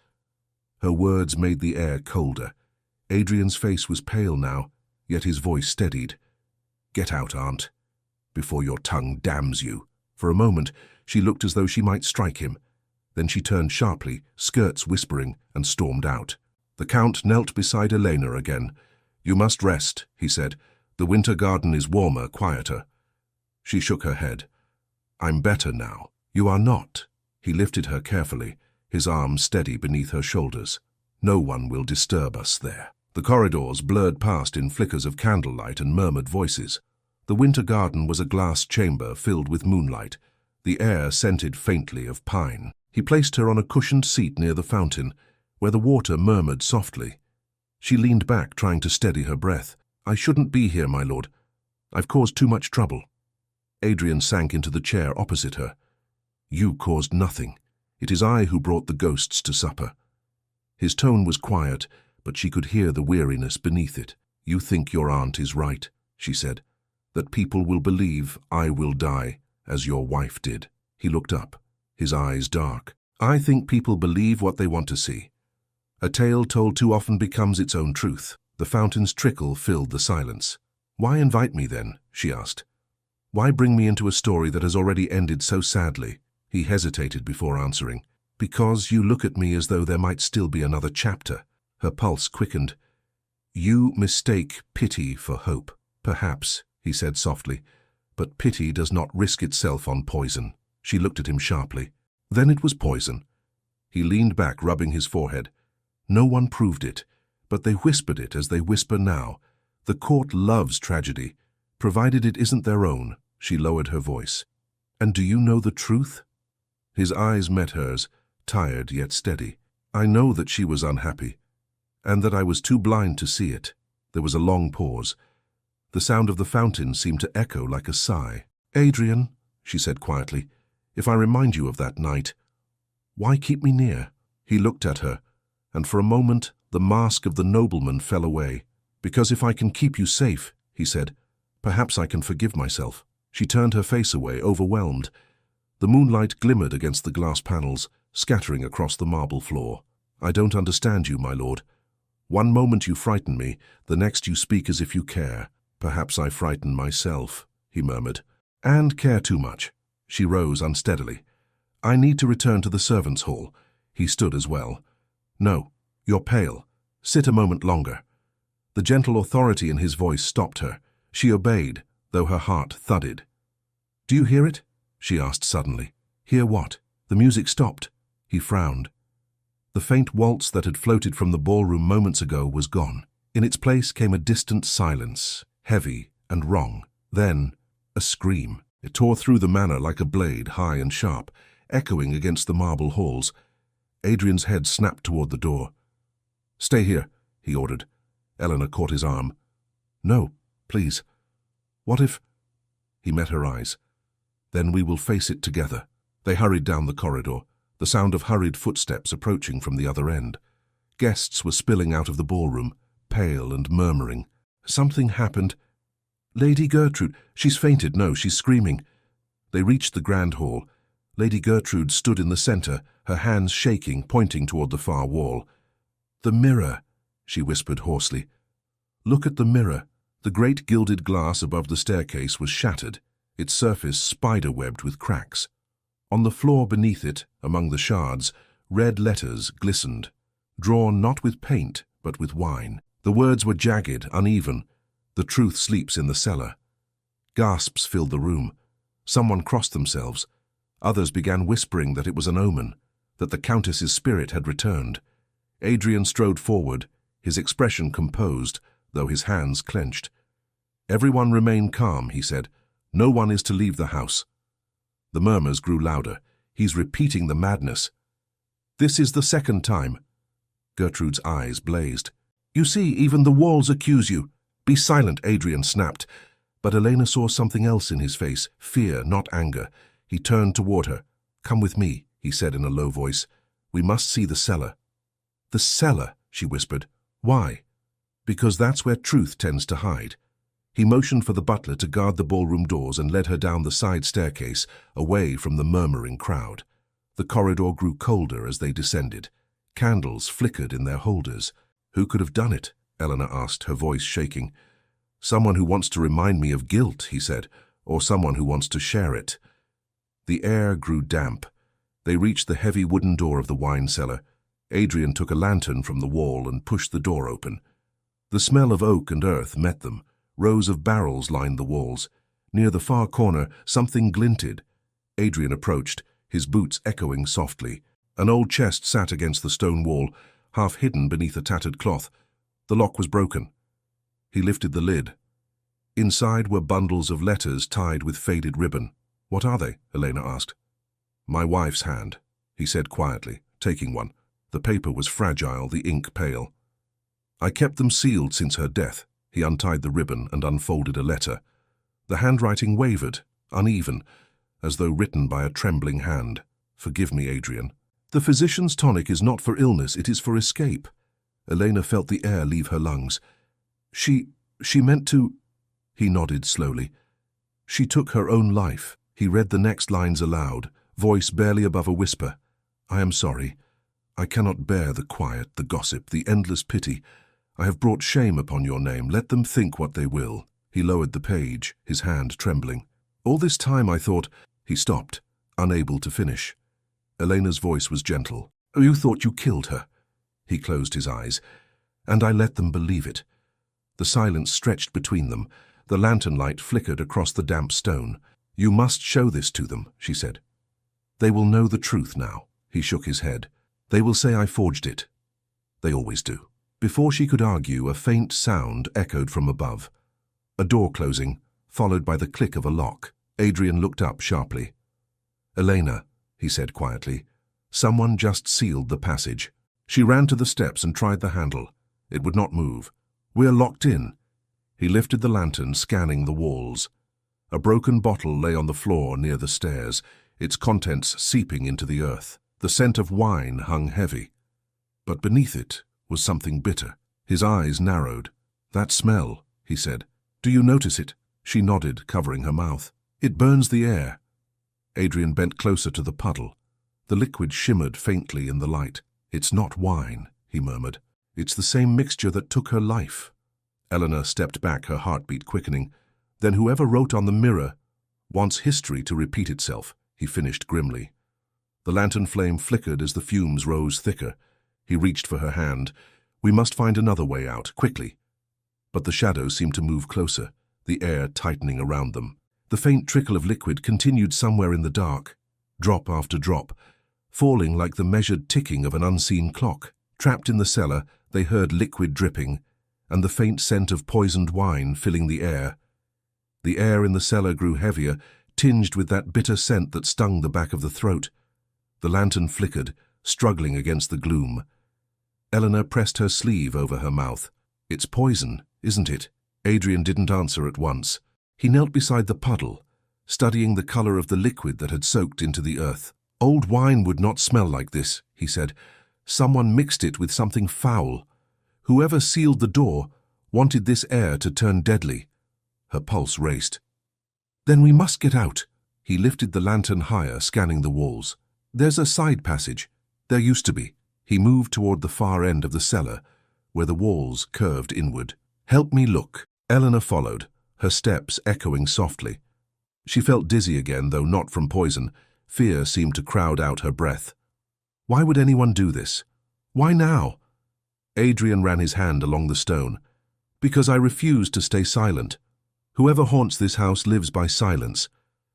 Her words made the air colder. Adrian's face was pale now, yet his voice steadied. "Get out, Aunt, before your tongue damns you." For a moment, she looked as though she might strike him. Then she turned sharply, skirts whispering, and stormed out. The Count knelt beside Elena again. "You must rest," he said. "The winter garden is warmer, quieter." She shook her head. "I'm better now." "You are not." He lifted her carefully, his arms steady beneath her shoulders. "No one will disturb us there." The corridors blurred past in flickers of candlelight and murmured voices. The winter garden was a glass chamber filled with moonlight. The air scented faintly of pine. He placed her on a cushioned seat near the fountain, where the water murmured softly. She leaned back, trying to steady her breath. "I shouldn't be here, my lord. I've caused too much trouble." Adrian sank into the chair opposite her. "You caused nothing. It is I who brought the ghosts to supper." His tone was quiet, but she could hear the weariness beneath it. "You think your aunt is right," she said, "that people will believe I will die, as your wife did." He looked up, his eyes dark. "I think people believe what they want to see. A tale told too often becomes its own truth." The fountain's trickle filled the silence. "Why invite me then?" she asked. "Why bring me into a story that has already ended so sadly?" He hesitated before answering. "Because you look at me as though there might still be another chapter." Her pulse quickened. "You mistake pity for hope." "Perhaps," he said softly, "but pity does not risk itself on poison." She looked at him sharply. "Then it was poison." He leaned back, rubbing his forehead. "No one proved it, but they whispered it as they whisper now. The court loves tragedy, provided it isn't their own." She lowered her voice. "And do you know the truth?" His eyes met hers, tired yet steady. "I know that she was unhappy, and that I was too blind to see it." There was a long pause. The sound of the fountain seemed to echo like a sigh. "Adrian," she said quietly, "if I remind you of that night, why keep me near?" He looked at her, and for a moment the mask of the nobleman fell away. "Because if I can keep you safe," he said, "perhaps I can forgive myself." She turned her face away, overwhelmed. The moonlight glimmered against the glass panels, scattering across the marble floor. "I don't understand you, my lord. One moment you frighten me, the next you speak as if you care." "Perhaps I frighten myself," he murmured. "And care too much." She rose unsteadily. "I need to return to the servants' hall." He stood as well. "No, you're pale. Sit a moment longer." The gentle authority in his voice stopped her. She obeyed, though her heart thudded. "Do you hear it?" she asked suddenly. "Hear what?" The music stopped. He frowned. The faint waltz that had floated from the ballroom moments ago was gone. In its place came a distant silence, heavy and wrong. Then, a scream. It tore through the manor like a blade, high and sharp, echoing against the marble halls. Adrian's head snapped toward the door. "Stay here," he ordered. Eleanor caught his arm. "No, please. What if—" He met her eyes. "Then we will face it together." They hurried down the corridor, the sound of hurried footsteps approaching from the other end. Guests were spilling out of the ballroom, pale and murmuring. "Something happened. Lady Gertrude, she's fainted. No, she's screaming." They reached the grand hall. Lady Gertrude stood in the center, her hands shaking, pointing toward the far wall. "The mirror," she whispered hoarsely. "Look at the mirror." The great gilded glass above the staircase was shattered, its surface spider-webbed with cracks. On the floor beneath it, among the shards, red letters glistened, drawn not with paint, but with wine. The words were jagged, uneven. "The truth sleeps in the cellar." Gasps filled the room. Someone crossed themselves. Others began whispering that it was an omen, that the Countess's spirit had returned. Adrian strode forward, his expression composed, though his hands clenched. "Everyone remain calm," he said. "No one is to leave the house." The murmurs grew louder. "He's repeating the madness." "This is the second time." Gertrude's eyes blazed. "You see, even the walls accuse you." "Be silent," Adrian snapped. But Elena saw something else in his face, fear, not anger. He turned toward her. "Come with me," he said in a low voice. "We must see the cellar." "The cellar," she whispered. "Why?" "Because that's where truth tends to hide." He motioned for the butler to guard the ballroom doors and led her down the side staircase, away from the murmuring crowd. The corridor grew colder as they descended. Candles flickered in their holders. "Who could have done it?" Eleanor asked, her voice shaking. "Someone who wants to remind me of guilt," he said, "or someone who wants to share it." The air grew damp. They reached the heavy wooden door of the wine cellar. Adrian took a lantern from the wall and pushed the door open. The smell of oak and earth met them. Rows of barrels lined the walls. Near the far corner, something glinted. Adrian approached, his boots echoing softly. An old chest sat against the stone wall, half hidden beneath a tattered cloth. The lock was broken. He lifted the lid. Inside were bundles of letters tied with faded ribbon. "What are they?" Elena asked. "My wife's hand," he said quietly, taking one. The paper was fragile, the ink pale. I kept them sealed since her death. He untied the ribbon and unfolded a letter. The handwriting wavered, uneven, as though written by a trembling hand. Forgive me, Adrian. The physician's tonic is not for illness, it is for escape. Elena felt the air leave her lungs. She meant to... He nodded slowly. She took her own life. He read the next lines aloud, voice barely above a whisper. I am sorry. I cannot bear the quiet, the gossip, the endless pity. I have brought shame upon your name. Let them think what they will. He lowered the page, his hand trembling. All this time I thought... He stopped, unable to finish. Elena's voice was gentle. Oh, you thought you killed her. He closed his eyes. And I let them believe it. The silence stretched between them. The lantern light flickered across the damp stone. You must show this to them, she said. They will know the truth now. He shook his head. They will say I forged it. They always do. Before she could argue, a faint sound echoed from above. A door closing, followed by the click of a lock. Adrian looked up sharply. Elena, he said quietly, someone just sealed the passage. She ran to the steps and tried the handle. It would not move. We're locked in. He lifted the lantern, scanning the walls. A broken bottle lay on the floor near the stairs, its contents seeping into the earth. The scent of wine hung heavy. But beneath it was something bitter. His eyes narrowed. That smell, he said. Do you notice it? She nodded, covering her mouth. It burns the air. Adrian bent closer to the puddle. The liquid shimmered faintly in the light. It's not wine, he murmured. It's the same mixture that took her life. Eleanor stepped back, her heartbeat quickening. Then whoever wrote on the mirror wants history to repeat itself, he finished grimly. The lantern flame flickered as the fumes rose thicker. He reached for her hand. We must find another way out, quickly. But the shadows seemed to move closer, the air tightening around them. The faint trickle of liquid continued somewhere in the dark, drop after drop, falling like the measured ticking of an unseen clock. Trapped in the cellar, they heard liquid dripping, and the faint scent of poisoned wine filling the air. The air in the cellar grew heavier, tinged with that bitter scent that stung the back of the throat. The lantern flickered, struggling against the gloom. Eleanor pressed her sleeve over her mouth. It's poison, isn't it? Adrian didn't answer at once. He knelt beside the puddle, studying the color of the liquid that had soaked into the earth. Old wine would not smell like this, he said. Someone mixed it with something foul. Whoever sealed the door wanted this air to turn deadly. Her pulse raced. Then we must get out. He lifted the lantern higher, scanning the walls. There's a side passage. There used to be. He moved toward the far end of the cellar, where the walls curved inward. Help me look. Eleanor followed, her steps echoing softly. She felt dizzy again, though not from poison. Fear seemed to crowd out her breath. Why would anyone do this? Why now? Adrian ran his hand along the stone. Because I refuse to stay silent. Whoever haunts this house lives by silence.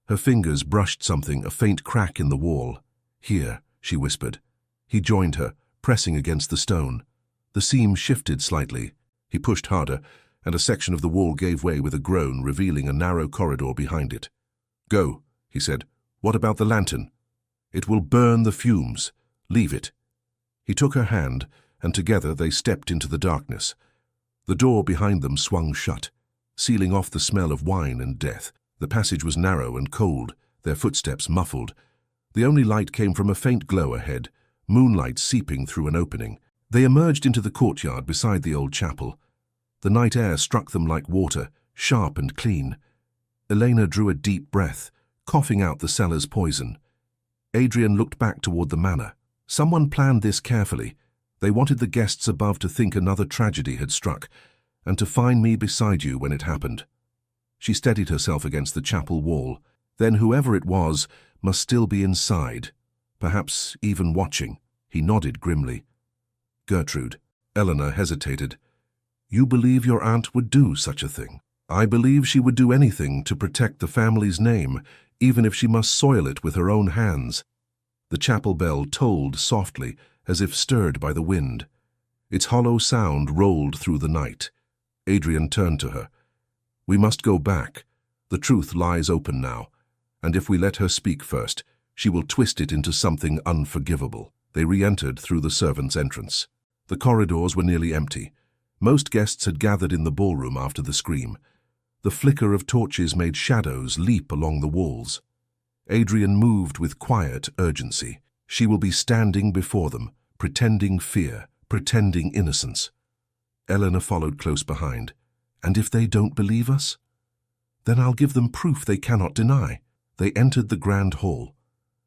Her fingers brushed something, a faint crack in the wall. Here, she whispered. He joined her, pressing against the stone. The seam shifted slightly. He pushed harder, and a section of the wall gave way with a groan, revealing a narrow corridor behind it. Go, he said. What about the lantern? It will burn the fumes. Leave it. He took her hand, and together they stepped into the darkness. The door behind them swung shut, sealing off the smell of wine and death. The passage was narrow and cold, their footsteps muffled. The only light came from a faint glow ahead, moonlight seeping through an opening. They emerged into the courtyard beside the old chapel. The night air struck them like water, sharp and clean. Elena drew a deep breath, coughing out the cellar's poison. Adrian looked back toward the manor. Someone planned this carefully. They wanted the guests above to think another tragedy had struck, and to find me beside you when it happened. She steadied herself against the chapel wall. Then whoever it was must still be inside, perhaps even watching. He nodded grimly. Gertrude. Eleanor hesitated. You believe your aunt would do such a thing? I believe she would do anything to protect the family's name, even if she must soil it with her own hands. The chapel bell tolled softly, as if stirred by the wind. Its hollow sound rolled through the night. Adrian turned to her. We must go back. The truth lies open now, and if we let her speak first, she will twist it into something unforgivable. They re-entered through the servants' entrance. The corridors were nearly empty. Most guests had gathered in the ballroom after the scream. The flicker of torches made shadows leap along the walls. Adrian moved with quiet urgency. She will be standing before them, pretending fear, pretending innocence. Eleanor followed close behind. And if they don't believe us? Then I'll give them proof they cannot deny. They entered the grand hall.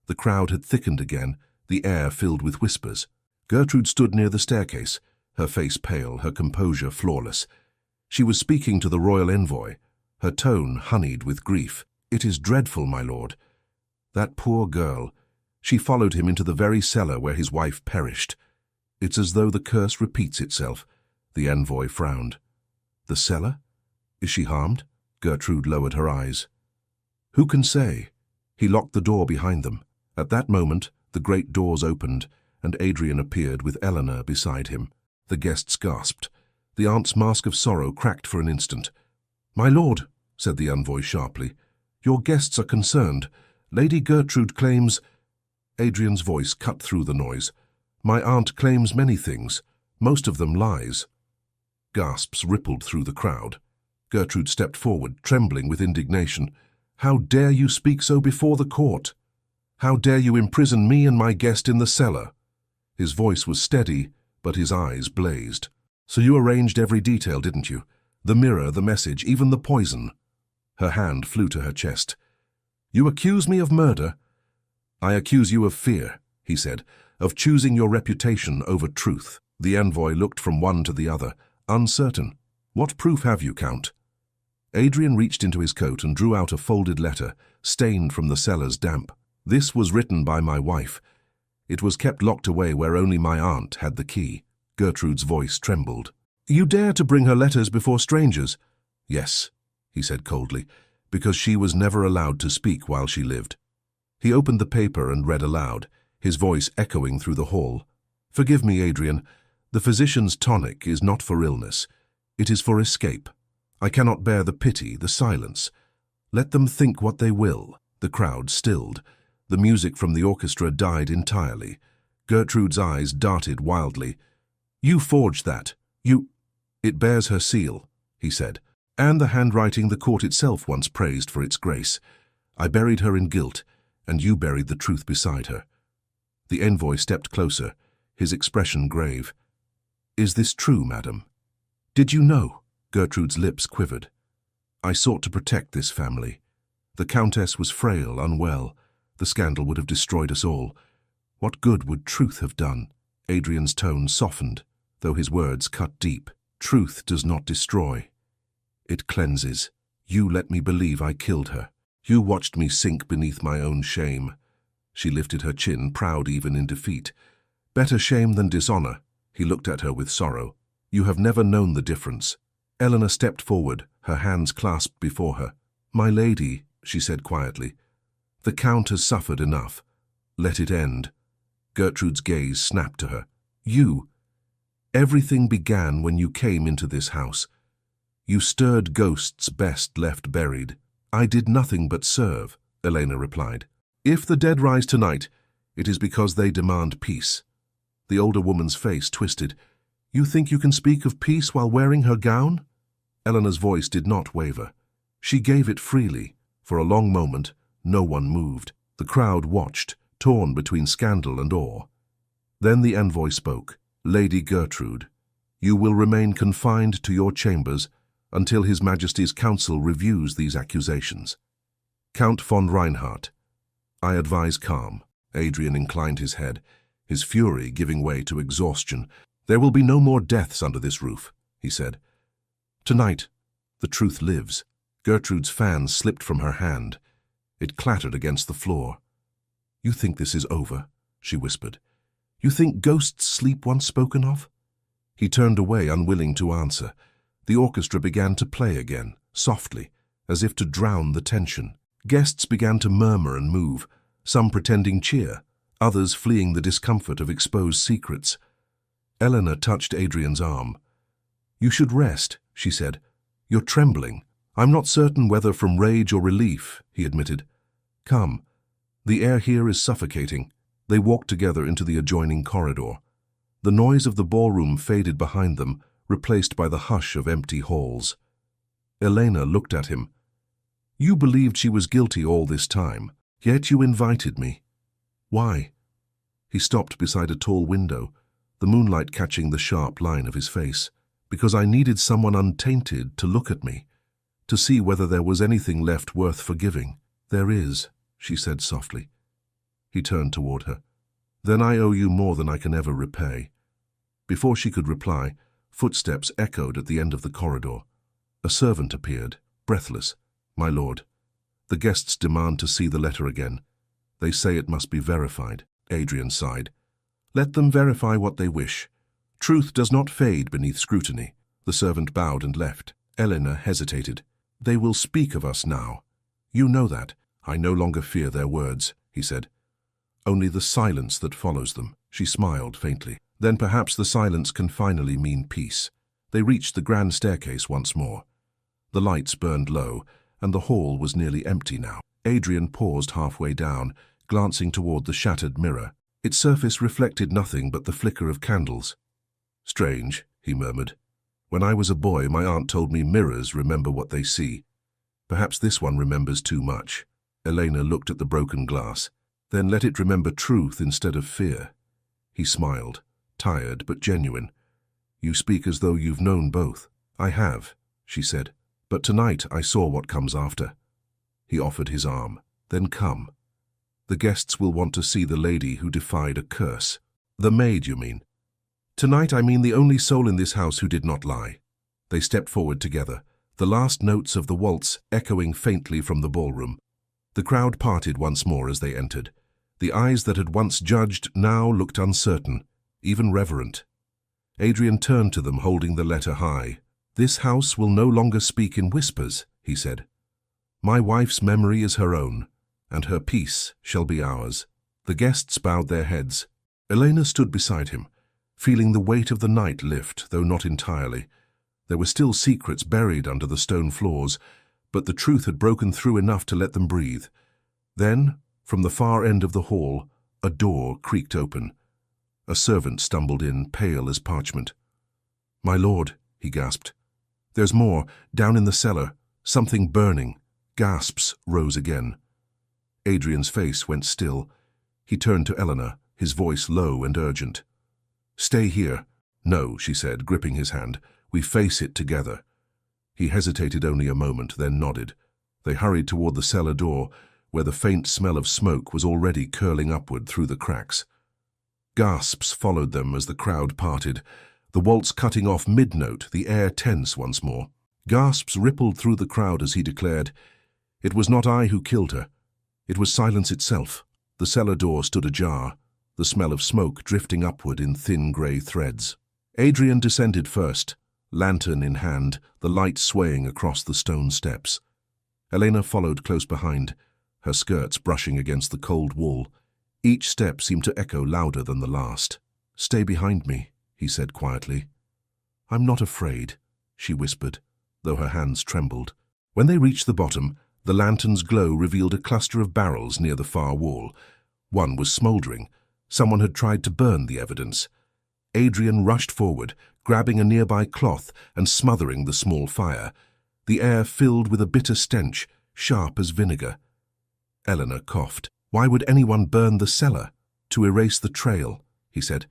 The crowd had thickened again, the air filled with whispers. Gertrude stood near the staircase, her face pale, her composure flawless. She was speaking to the royal envoy, her tone honeyed with grief. "It is dreadful, my lord. That poor girl. She followed him into the very cellar where his wife perished. It's as though the curse repeats itself." The envoy frowned. "The cellar? Is she harmed?" Gertrude lowered her eyes. "Who can say?" He locked the door behind them. At that moment, the great doors opened, and Adrian appeared with Eleanor beside him. The guests gasped. The aunt's mask of sorrow cracked for an instant. "My lord," said the envoy sharply, "your guests are concerned. Lady Gertrude claims—" Adrian's voice cut through the noise. "My aunt claims many things, most of them lies." Gasps rippled through the crowd. Gertrude stepped forward, trembling with indignation. "How dare you speak so before the court? How dare you imprison me and my guest in the cellar?" His voice was steady, but his eyes blazed. "So you arranged every detail, didn't you? The mirror, the message, even the poison." Her hand flew to her chest. "You accuse me of murder?" "I accuse you of fear," he said, "of choosing your reputation over truth." The envoy looked from one to the other, uncertain. "What proof have you, Count?" Adrian reached into his coat and drew out a folded letter, stained from the cellar's damp. "This was written by my wife. It was kept locked away where only my aunt had the key." Gertrude's voice trembled. "You dare to bring her letters before strangers?" "Yes," he said coldly, "because she was never allowed to speak while she lived." He opened the paper and read aloud, his voice echoing through the hall. "Forgive me, Adrian. The physician's tonic is not for illness. It is for escape. I cannot bear the pity, the silence. Let them think what they will." The crowd stilled. The music from the orchestra died entirely. Gertrude's eyes darted wildly. "You forged that. You—" "It bears her seal," he said, "and the handwriting the court itself once praised for its grace. I buried her in guilt, and you buried the truth beside her." The envoy stepped closer, his expression grave. "Is this true, madam?" "Did you know?" Gertrude's lips quivered. "I sought to protect this family. The Countess was frail, unwell. The scandal would have destroyed us all. What good would truth have done?" Adrian's tone softened, though his words cut deep. "Truth does not destroy. It cleanses. You let me believe I killed her. You watched me sink beneath my own shame." She lifted her chin, proud even in defeat. "Better shame than dishonor." He looked at her with sorrow. "You have never known the difference." Eleanor stepped forward, her hands clasped before her. "My lady," she said quietly, "the Count has suffered enough. Let it end." Gertrude's gaze snapped to her. "You. Everything began when you came into this house. You stirred ghosts best left buried." "I did nothing but serve," Elena replied. "If the dead rise tonight, it is because they demand peace." The older woman's face twisted. "You think you can speak of peace while wearing her gown?" Eleanor's voice did not waver. She gave it freely. For a long moment, no one moved. The crowd watched, torn between scandal and awe. Then the envoy spoke. "Lady Gertrude, you will remain confined to your chambers until His Majesty's Council reviews these accusations." "Count von Reinhardt, I advise calm." Adrian inclined his head, his fury giving way to exhaustion. "There will be no more deaths under this roof," he said. "Tonight, the truth lives." Gertrude's fan slipped from her hand. It clattered against the floor. "You think this is over?" she whispered. "You think ghosts sleep once spoken of?" He turned away, unwilling to answer. The orchestra began to play again, softly, as if to drown the tension. Guests began to murmur and move, some pretending cheer, others fleeing the discomfort of exposed secrets. Eleanor touched Adrian's arm. "You should rest," she said. "You're trembling." "I'm not certain whether from rage or relief," he admitted. "Come. The air here is suffocating." They walked together into the adjoining corridor. The noise of the ballroom faded behind them, replaced by the hush of empty halls. Elena looked at him. "You believed she was guilty all this time, yet you invited me. Why?" He stopped beside a tall window, the moonlight catching the sharp line of his face. "Because I needed someone untainted to look at me, to see whether there was anything left worth forgiving." "There is," she said softly. He turned toward her. "Then I owe you more than I can ever repay." Before she could reply, footsteps echoed at the end of the corridor. A servant appeared, breathless. "My lord, the guests demand to see the letter again. They say it must be verified." Adrian sighed. "Let them verify what they wish. Truth does not fade beneath scrutiny." The servant bowed and left. Elena hesitated. "They will speak of us now. You know that." "I no longer fear their words," he said. "Only the silence that follows them." She smiled faintly. "Then perhaps the silence can finally mean peace." They reached the grand staircase once more. The lights burned low, and the hall was nearly empty now. Adrian paused halfway down, glancing toward the shattered mirror. Its surface reflected nothing but the flicker of candles. "Strange," he murmured. "When I was a boy, my aunt told me mirrors remember what they see. Perhaps this one remembers too much." Elena looked at the broken glass. "Then let it remember truth instead of fear." He smiled, tired but genuine. "You speak as though you've known both." "I have," she said. "But tonight I saw what comes after." He offered his arm. "Then come. The guests will want to see the lady who defied a curse." "The maid, you mean?" "Tonight I mean the only soul in this house who did not lie." They stepped forward together, the last notes of the waltz echoing faintly from the ballroom. The crowd parted once more as they entered. The eyes that had once judged now looked uncertain, even reverent. Adrian turned to them, holding the letter high. "This house will no longer speak in whispers," he said. "My wife's memory is her own, and her peace shall be ours." The guests bowed their heads. Elena stood beside him, feeling the weight of the night lift, though not entirely. There were still secrets buried under the stone floors, but the truth had broken through enough to let them breathe. Then, from the far end of the hall, a door creaked open. A servant stumbled in, pale as parchment. "My lord," he gasped. "There's more, down in the cellar, something burning." Gasps rose again. Adrian's face went still. He turned to Elena, his voice low and urgent. "Stay here." "No," she said, gripping his hand. "We face it together." He hesitated only a moment, then nodded. They hurried toward the cellar door, where the faint smell of smoke was already curling upward through the cracks. Gasps followed them as the crowd parted, the waltz cutting off mid-note, the air tense once more. Gasps rippled through the crowd as he declared, "It was not I who killed her. It was silence itself." The cellar door stood ajar, the smell of smoke drifting upward in thin grey threads. Adrian descended first, lantern in hand, the light swaying across the stone steps. Elena followed close behind, her skirts brushing against the cold wall. Each step seemed to echo louder than the last. "Stay behind me," he said quietly. "I'm not afraid," she whispered, though her hands trembled. When they reached the bottom, the lantern's glow revealed a cluster of barrels near the far wall. One was smouldering. Someone had tried to burn the evidence. Adrian rushed forward, grabbing a nearby cloth and smothering the small fire. The air filled with a bitter stench, sharp as vinegar. Eleanor coughed. "Why would anyone burn the cellar?" "To erase the trail," he said.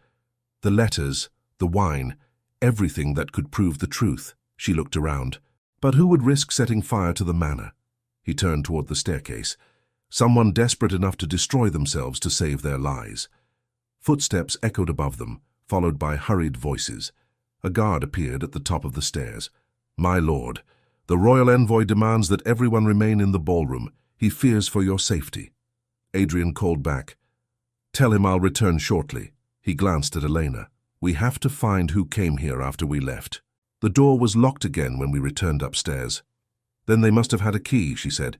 "The letters, the wine, everything that could prove the truth." She looked around. But who would risk setting fire to the manor? He turned toward the staircase. Someone desperate enough to destroy themselves to save their lies. Footsteps echoed above them, followed by hurried voices. A guard appeared at the top of the stairs. "My lord, the royal envoy demands that everyone remain in the ballroom. He fears for your safety." Adrian called back. "Tell him I'll return shortly." He glanced at Elena. "We have to find who came here after we left. The door was locked again when we returned upstairs." "Then they must have had a key," she said.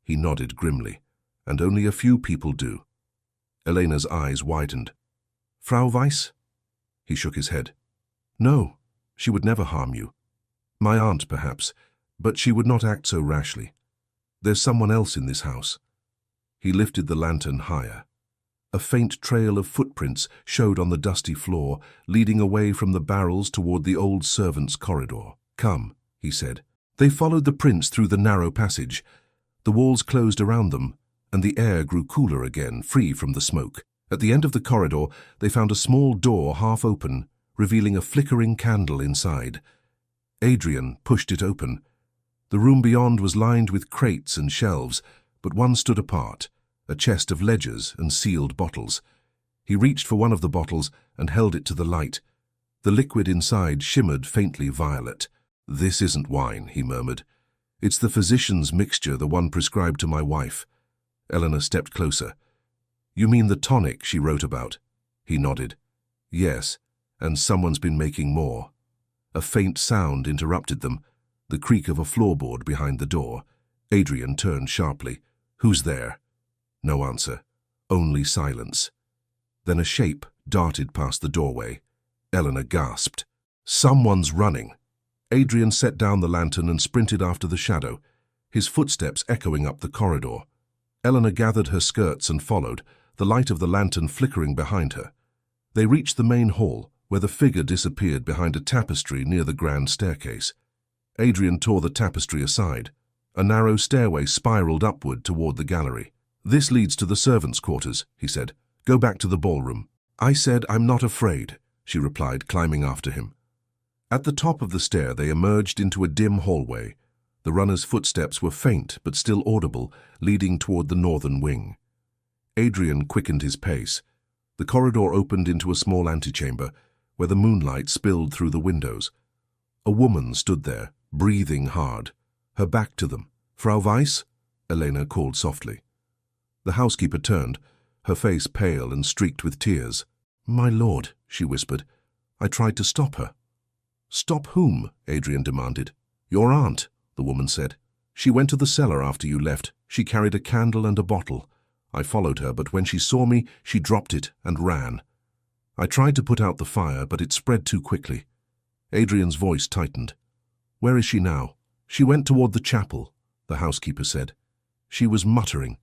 He nodded grimly. "And only a few people do." Elena's eyes widened. "Frau Weiss?" He shook his head. "No, she would never harm you. My aunt, perhaps, but she would not act so rashly. There's someone else in this house." He lifted the lantern higher. A faint trail of footprints showed on the dusty floor, leading away from the barrels toward the old servants' corridor. "Come," he said. They followed the prints through the narrow passage. The walls closed around them, and the air grew cooler again, free from the smoke. At the end of the corridor, they found a small door half open, revealing a flickering candle inside. Adrian pushed it open. The room beyond was lined with crates and shelves, but one stood apart, a chest of ledgers and sealed bottles. He reached for one of the bottles and held it to the light. The liquid inside shimmered faintly violet. "This isn't wine," he murmured. "It's the physician's mixture, the one prescribed to my wife." Eleanor stepped closer. "You mean the tonic she wrote about?" He nodded. "Yes, and someone's been making more." A faint sound interrupted them, the creak of a floorboard behind the door. Adrian turned sharply. "Who's there?" No answer, only silence. Then a shape darted past the doorway. Eleanor gasped. "Someone's running." Adrian set down the lantern and sprinted after the shadow, his footsteps echoing up the corridor. Eleanor gathered her skirts and followed, the light of the lantern flickering behind her. They reached the main hall, where the figure disappeared behind a tapestry near the grand staircase. Adrian tore the tapestry aside. A narrow stairway spiraled upward toward the gallery. "This leads to the servants' quarters," he said. "Go back to the ballroom." "I said I'm not afraid," she replied, climbing after him. At the top of the stair they emerged into a dim hallway. The runner's footsteps were faint but still audible, leading toward the northern wing. Adrian quickened his pace. The corridor opened into a small antechamber, where the moonlight spilled through the windows. A woman stood there, breathing hard, her back to them. "Frau Weiss?" Elena called softly. The housekeeper turned, her face pale and streaked with tears. "My lord," she whispered. "I tried to stop her." "Stop whom?" Adrian demanded. "Your aunt," the woman said. "She went to the cellar after you left. She carried a candle and a bottle. I followed her, but when she saw me, she dropped it and ran. I tried to put out the fire, but it spread too quickly." Adrian's voice tightened. "Where is she now?" "She went toward the chapel," the housekeeper said. "She was muttering,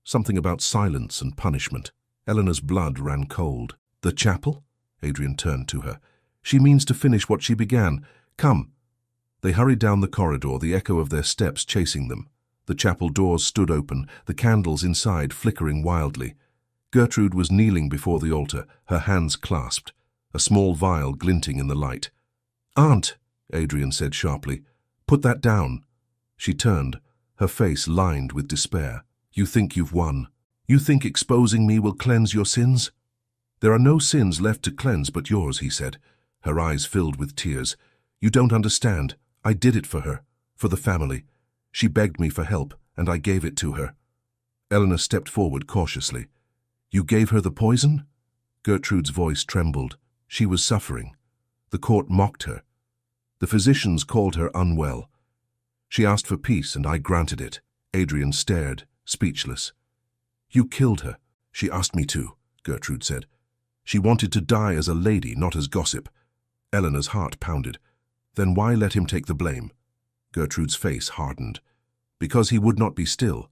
something about silence and punishment." Eleanor's blood ran cold. "The chapel?" Adrian turned to her. "She means to finish what she began. Come." They hurried down the corridor, the echo of their steps chasing them. The chapel doors stood open, the candles inside flickering wildly. Gertrude was kneeling before the altar, her hands clasped, a small vial glinting in the light. "Aunt," Adrian said sharply, "put that down." She turned, her face lined with despair. "You think you've won? You think exposing me will cleanse your sins?" "There are no sins left to cleanse but yours," he said, her eyes filled with tears. "You don't understand. I did it for her, for the family. She begged me for help, and I gave it to her." Eleanor stepped forward cautiously. "You gave her the poison?" Gertrude's voice trembled. She was suffering. The court mocked her. The physicians called her unwell. She asked for peace, and I granted it. Adrian stared, speechless. "You killed her." "She asked me to," Gertrude said. "She wanted to die as a lady, not as gossip." Eleanor's heart pounded. "Then why let him take the blame?" Gertrude's face hardened. "Because he would not be still.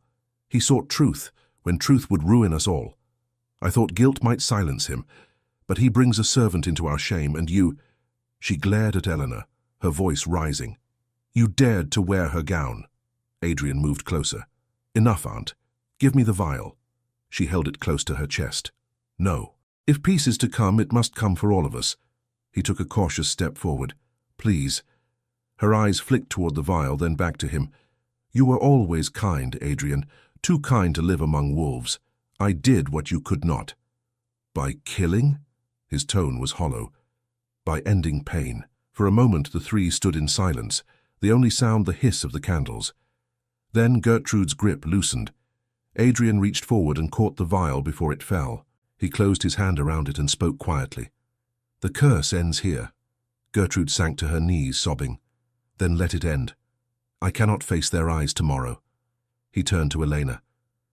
He sought truth, when truth would ruin us all. I thought guilt might silence him, but he brings a servant into our shame, and you—" She glared at Eleanor, her voice rising. "You dared to wear her gown." Adrian moved closer. "Enough, Aunt. Give me the vial." She held it close to her chest. "No. If peace is to come, it must come for all of us." He took a cautious step forward. "Please." Her eyes flicked toward the vial, then back to him. "You were always kind, Adrian, too kind to live among wolves. I did what you could not." "By killing?" His tone was hollow. "By ending pain." For a moment the three stood in silence, the only sound the hiss of the candles. Then Gertrude's grip loosened. Adrian reached forward and caught the vial before it fell. He closed his hand around it and spoke quietly. "The curse ends here." Gertrude sank to her knees, sobbing. "Then let it end. I cannot face their eyes tomorrow." He turned to Elena.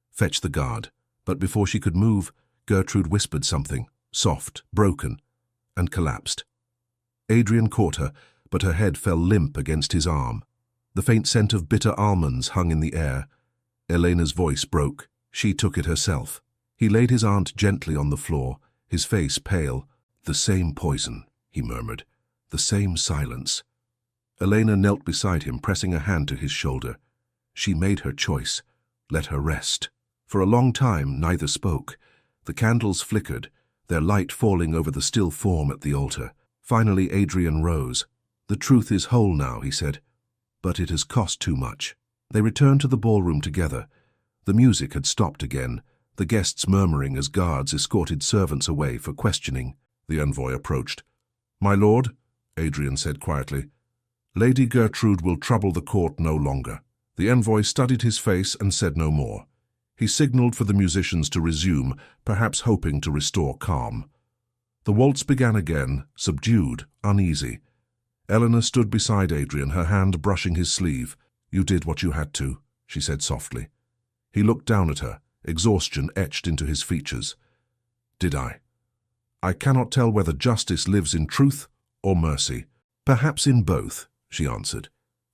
"Fetch the guard." But before she could move, Gertrude whispered something, soft, broken, and collapsed. Adrian caught her, but her head fell limp against his arm. The faint scent of bitter almonds hung in the air. Elena's voice broke. "She took it herself." He laid his aunt gently on the floor, his face pale. "The same poison," he murmured. "The same silence." Elena knelt beside him, pressing a hand to his shoulder. She made her choice. Let her rest. For a long time, neither spoke. The candles flickered, their light falling over the still form at the altar. Finally, Adrian rose. "The truth is whole now," he said, "but it has cost too much." They returned to the ballroom together. The music had stopped again, the guests murmuring as guards escorted servants away for questioning. The envoy approached. "My lord," Adrian said quietly, "Lady Gertrude will trouble the court no longer." The envoy studied his face and said no more. He signaled for the musicians to resume, perhaps hoping to restore calm. The waltz began again, subdued, uneasy. Eleanor stood beside Adrian, her hand brushing his sleeve. "You did what you had to," she said softly. He looked down at her, exhaustion etched into his features. "Did I? I cannot tell whether justice lives in truth or mercy." "Perhaps in both," she answered.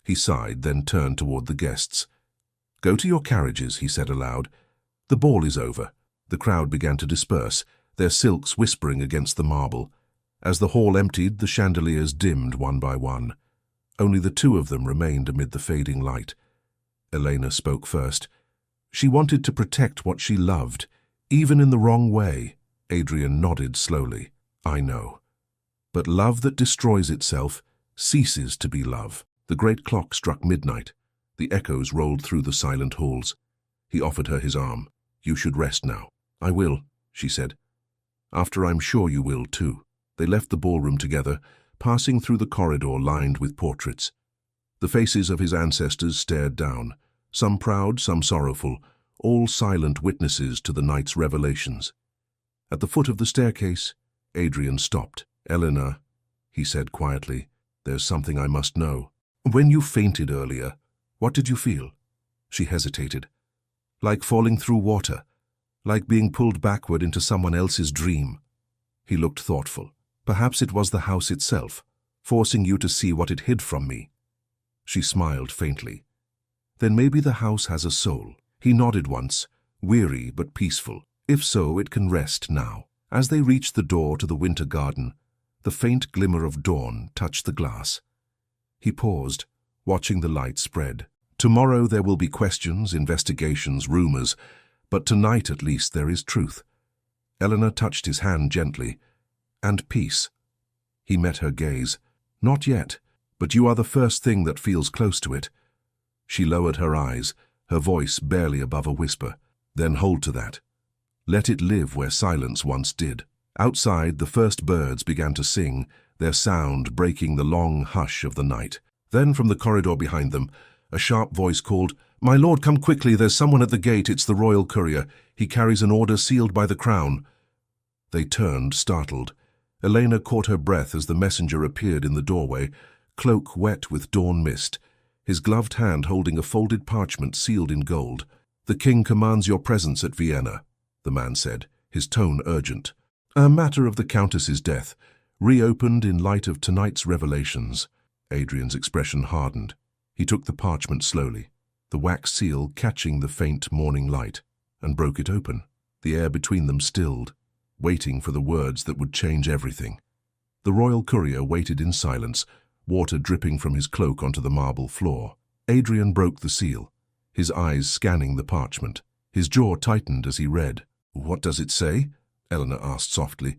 He sighed, then turned toward the guests. "Go to your carriages," he said aloud. "The ball is over." The crowd began to disperse, their silks whispering against the marble. As the hall emptied, the chandeliers dimmed one by one. Only the two of them remained amid the fading light. Elena spoke first. She wanted to protect what she loved, even in the wrong way. Adrian nodded slowly. "I know. But love that destroys itself ceases to be love." The great clock struck midnight. The echoes rolled through the silent halls. He offered her his arm. "You should rest now." "I will," she said. "After I'm sure you will, too." They left the ballroom together, passing through the corridor lined with portraits. The faces of his ancestors stared down, some proud, some sorrowful, all silent witnesses to the night's revelations. At the foot of the staircase, Adrian stopped. "Eleanor," he said quietly, "there's something I must know. When you fainted earlier, what did you feel?" She hesitated. "Like falling through water, like being pulled backward into someone else's dream." He looked thoughtful. "Perhaps it was the house itself, forcing you to see what it hid from me." She smiled faintly. "Then maybe the house has a soul." He nodded once, weary but peaceful. "If so, it can rest now." As they reached the door to the winter garden, the faint glimmer of dawn touched the glass. He paused, watching the light spread. "Tomorrow there will be questions, investigations, rumors, but tonight at least there is truth." Eleanor touched his hand gently. "And peace." He met her gaze. "Not yet, but you are the first thing that feels close to it." She lowered her eyes, her voice barely above a whisper. "Then hold to that. Let it live where silence once did." Outside, the first birds began to sing, their sound breaking the long hush of the night. Then from the corridor behind them, a sharp voice called, "My lord, come quickly, there's someone at the gate, it's the royal courier. He carries an order sealed by the crown." They turned, startled. Elena caught her breath as the messenger appeared in the doorway, cloak wet with dawn mist, his gloved hand holding a folded parchment sealed in gold. "The king commands your presence at Vienna," the man said, his tone urgent. "A matter of the countess's death, reopened in light of tonight's revelations." Adrian's expression hardened. He took the parchment slowly, the wax seal catching the faint morning light, and broke it open. The air between them stilled, waiting for the words that would change everything. The royal courier waited in silence, water dripping from his cloak onto the marble floor. Adrian broke the seal, his eyes scanning the parchment. His jaw tightened as he read. "What does it say?" Eleanor asked softly.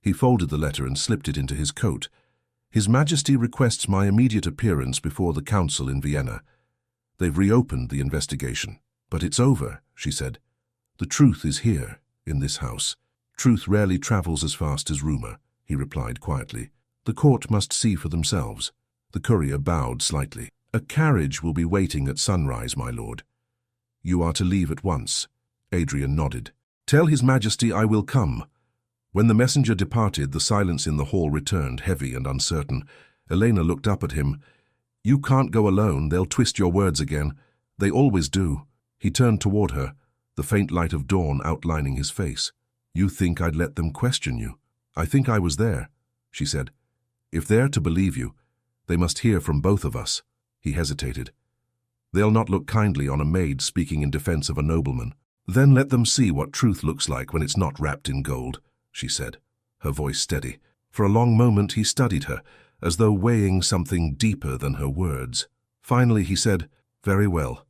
He folded the letter and slipped it into his coat. "His Majesty requests my immediate appearance before the council in Vienna. They've reopened the investigation." "But it's over," she said. "The truth is here, in this house." "Truth rarely travels as fast as rumor," he replied quietly. "The court must see for themselves." The courier bowed slightly. "A carriage will be waiting at sunrise, my lord." "You are to leave at once." Adrian nodded. "Tell His Majesty I will come." When the messenger departed, the silence in the hall returned, heavy and uncertain. Elena looked up at him. "You can't go alone, they'll twist your words again. They always do." He turned toward her, the faint light of dawn outlining his face. "You think I'd let them question you?" "I think I was there," she said. "If they're to believe you, they must hear from both of us." He hesitated. "They'll not look kindly on a maid speaking in defense of a nobleman." Then let them see what truth looks like when it's not wrapped in gold, she said, her voice steady. For a long moment he studied her, as though weighing something deeper than her words. Finally he said, "Very well.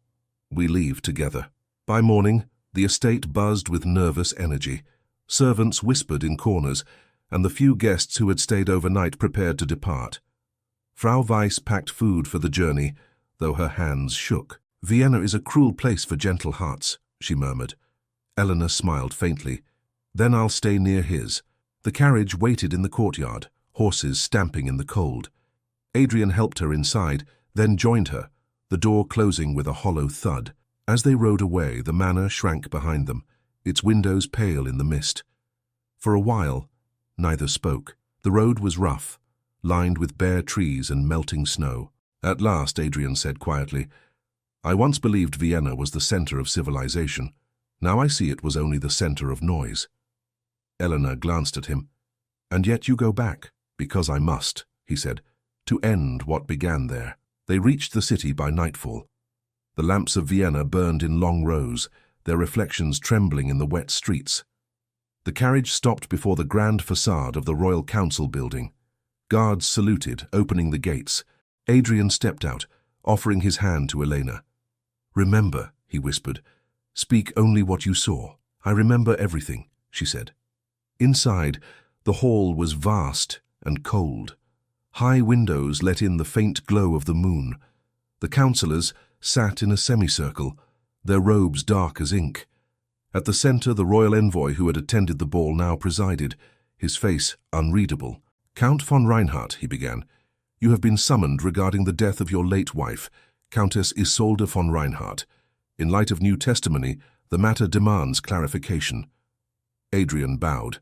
We leave together." By morning, the estate buzzed with nervous energy. Servants whispered in corners, and the few guests who had stayed overnight prepared to depart. Frau Weiss packed food for the journey, though her hands shook. "Vienna is a cruel place for gentle hearts," she murmured. Eleanor smiled faintly. "Then I'll stay near his." The carriage waited in the courtyard, horses stamping in the cold. Adrian helped her inside, then joined her, the door closing with a hollow thud. As they rode away, the manor shrank behind them, its windows pale in the mist. For a while, neither spoke. The road was rough, lined with bare trees and melting snow. At last, Adrian said quietly, "I once believed Vienna was the center of civilization. Now I see it was only the center of noise." Eleanor glanced at him. "And yet you go back." "Because I must," he said, "to end what began there." They reached the city by nightfall. The lamps of Vienna burned in long rows, their reflections trembling in the wet streets. The carriage stopped before the grand facade of the Royal Council building. Guards saluted, opening the gates. Adrian stepped out, offering his hand to Elena. "Remember," he whispered, "speak only what you saw." "I remember everything," she said. Inside, the hall was vast and cold. High windows let in the faint glow of the moon. The councillors sat in a semicircle, their robes dark as ink. At the center, the royal envoy who had attended the ball now presided, his face unreadable. "Count von Reinhardt," he began, "you have been summoned regarding the death of your late wife, Countess Isolde von Reinhardt. In light of new testimony, the matter demands clarification." Adrian bowed.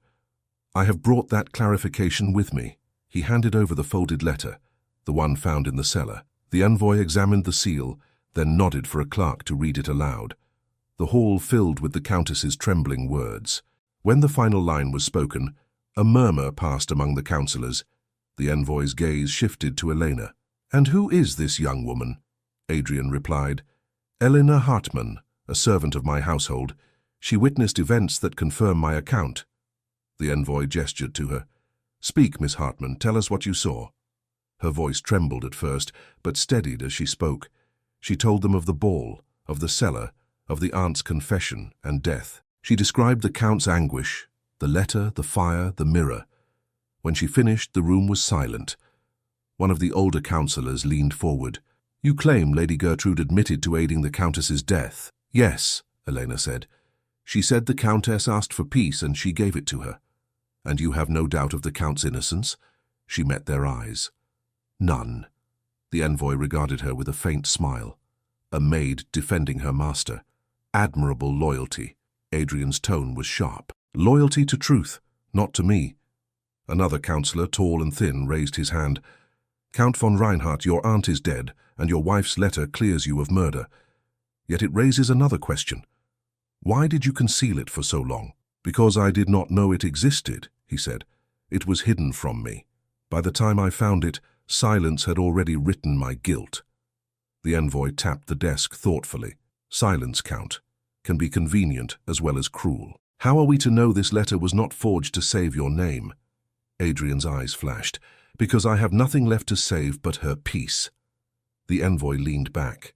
"I have brought that clarification with me." He handed over the folded letter, the one found in the cellar. The envoy examined the seal, then nodded for a clerk to read it aloud. The hall filled with the Countess's trembling words. When the final line was spoken, a murmur passed among the councillors. The envoy's gaze shifted to Elena. "And who is this young woman?" Adrian replied. "Elena Hartmann, a servant of my household. She witnessed events that confirm my account." The envoy gestured to her. "Speak, Miss Hartmann, tell us what you saw." Her voice trembled at first, but steadied as she spoke. She told them of the ball, of the cellar, of the aunt's confession and death. She described the Count's anguish, the letter, the fire, the mirror. When she finished, the room was silent. One of the older councillors leaned forward. "You claim Lady Gertrude admitted to aiding the Countess's death?" "Yes," Elena said. "She said the Countess asked for peace and she gave it to her." "And you have no doubt of the Count's innocence?" She met their eyes. "None." The envoy regarded her with a faint smile. A maid defending her master. Admirable loyalty. Adrian's tone was sharp. "Loyalty to truth, not to me." Another councillor, tall and thin, raised his hand. "Count von Reinhardt, your aunt is dead, and your wife's letter clears you of murder. Yet it raises another question. Why did you conceal it for so long?" "Because I did not know it existed," he said. "It was hidden from me. By the time I found it, silence had already written my guilt." The envoy tapped the desk thoughtfully. "Silence, Count, can be convenient as well as cruel. How are we to know this letter was not forged to save your name?" Adrian's eyes flashed. "Because I have nothing left to save but her peace." The envoy leaned back.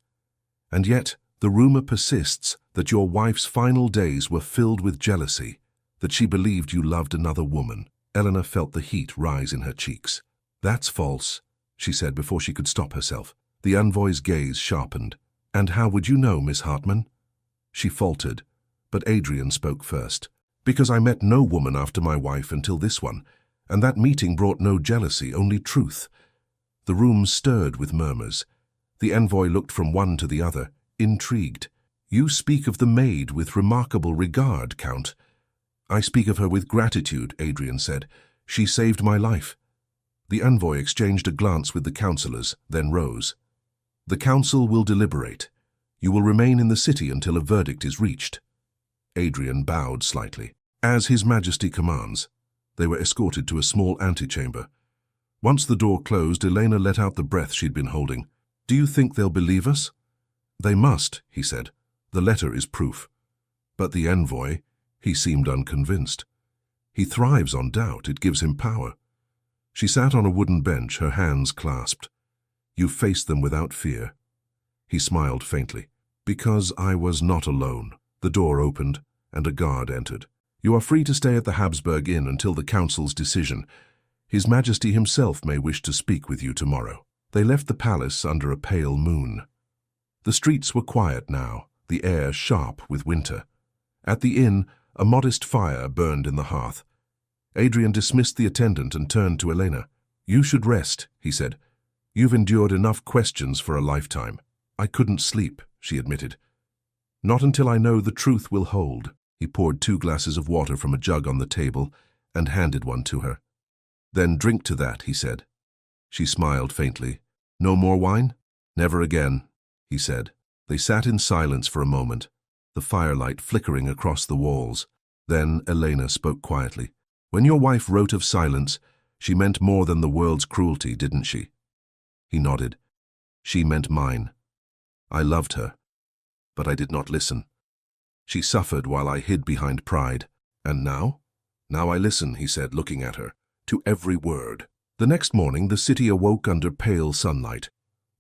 "And yet, the rumor persists that your wife's final days were filled with jealousy, that she believed you loved another woman." Eleanor felt the heat rise in her cheeks. "That's false," she said before she could stop herself. The envoy's gaze sharpened. "And how would you know, Miss Hartmann?" She faltered, but Adrian spoke first. "Because I met no woman after my wife until this one, and that meeting brought no jealousy, only truth." The room stirred with murmurs. The envoy looked from one to the other, intrigued. "You speak of the maid with remarkable regard, Count." "I speak of her with gratitude," Adrian said. "She saved my life." The envoy exchanged a glance with the councillors, then rose. "The council will deliberate. You will remain in the city until a verdict is reached." Adrian bowed slightly. "As His Majesty commands." They were escorted to a small antechamber. Once the door closed, Elena let out the breath she'd been holding. "Do you think they'll believe us?" "They must," he said. "The letter is proof." But the envoy, he seemed unconvinced. He thrives on doubt, it gives him power. She sat on a wooden bench, her hands clasped. You faced them without fear. He smiled faintly. Because I was not alone. The door opened, and a guard entered. You are free to stay at the Habsburg Inn until the council's decision. His Majesty himself may wish to speak with you tomorrow. They left the palace under a pale moon. The streets were quiet now, the air sharp with winter. At the inn, a modest fire burned in the hearth. Adrian dismissed the attendant and turned to Elena. You should rest, he said. You've endured enough questions for a lifetime. I couldn't sleep, she admitted. Not until I know the truth will hold. He poured 2 glasses of water from a jug on the table and handed one to her. Then drink to that, he said. She smiled faintly. No more wine? Never again, he said. They sat in silence for a moment, the firelight flickering across the walls. Then Elena spoke quietly. When your wife wrote of silence, she meant more than the world's cruelty, didn't she? He nodded. She meant mine. I loved her, but I did not listen. She suffered while I hid behind pride. And now? Now I listen, he said, looking at her, to every word. The next morning, the city awoke under pale sunlight.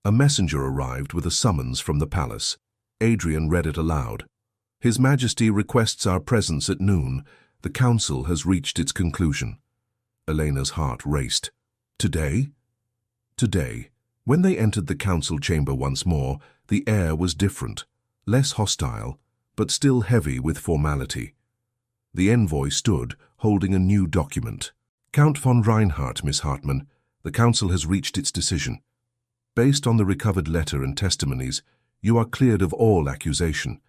A messenger arrived with a summons from the palace. Adrian read it aloud. His Majesty requests our presence at noon. The council has reached its conclusion. Elena's heart raced. Today? Today. When they entered the council chamber once more, the air was different, less hostile, but still heavy with formality. The envoy stood, holding a new document. Count von Reinhardt, Miss Hartmann, the council has reached its decision. Based on the recovered letter and testimonies, you are cleared of all accusation.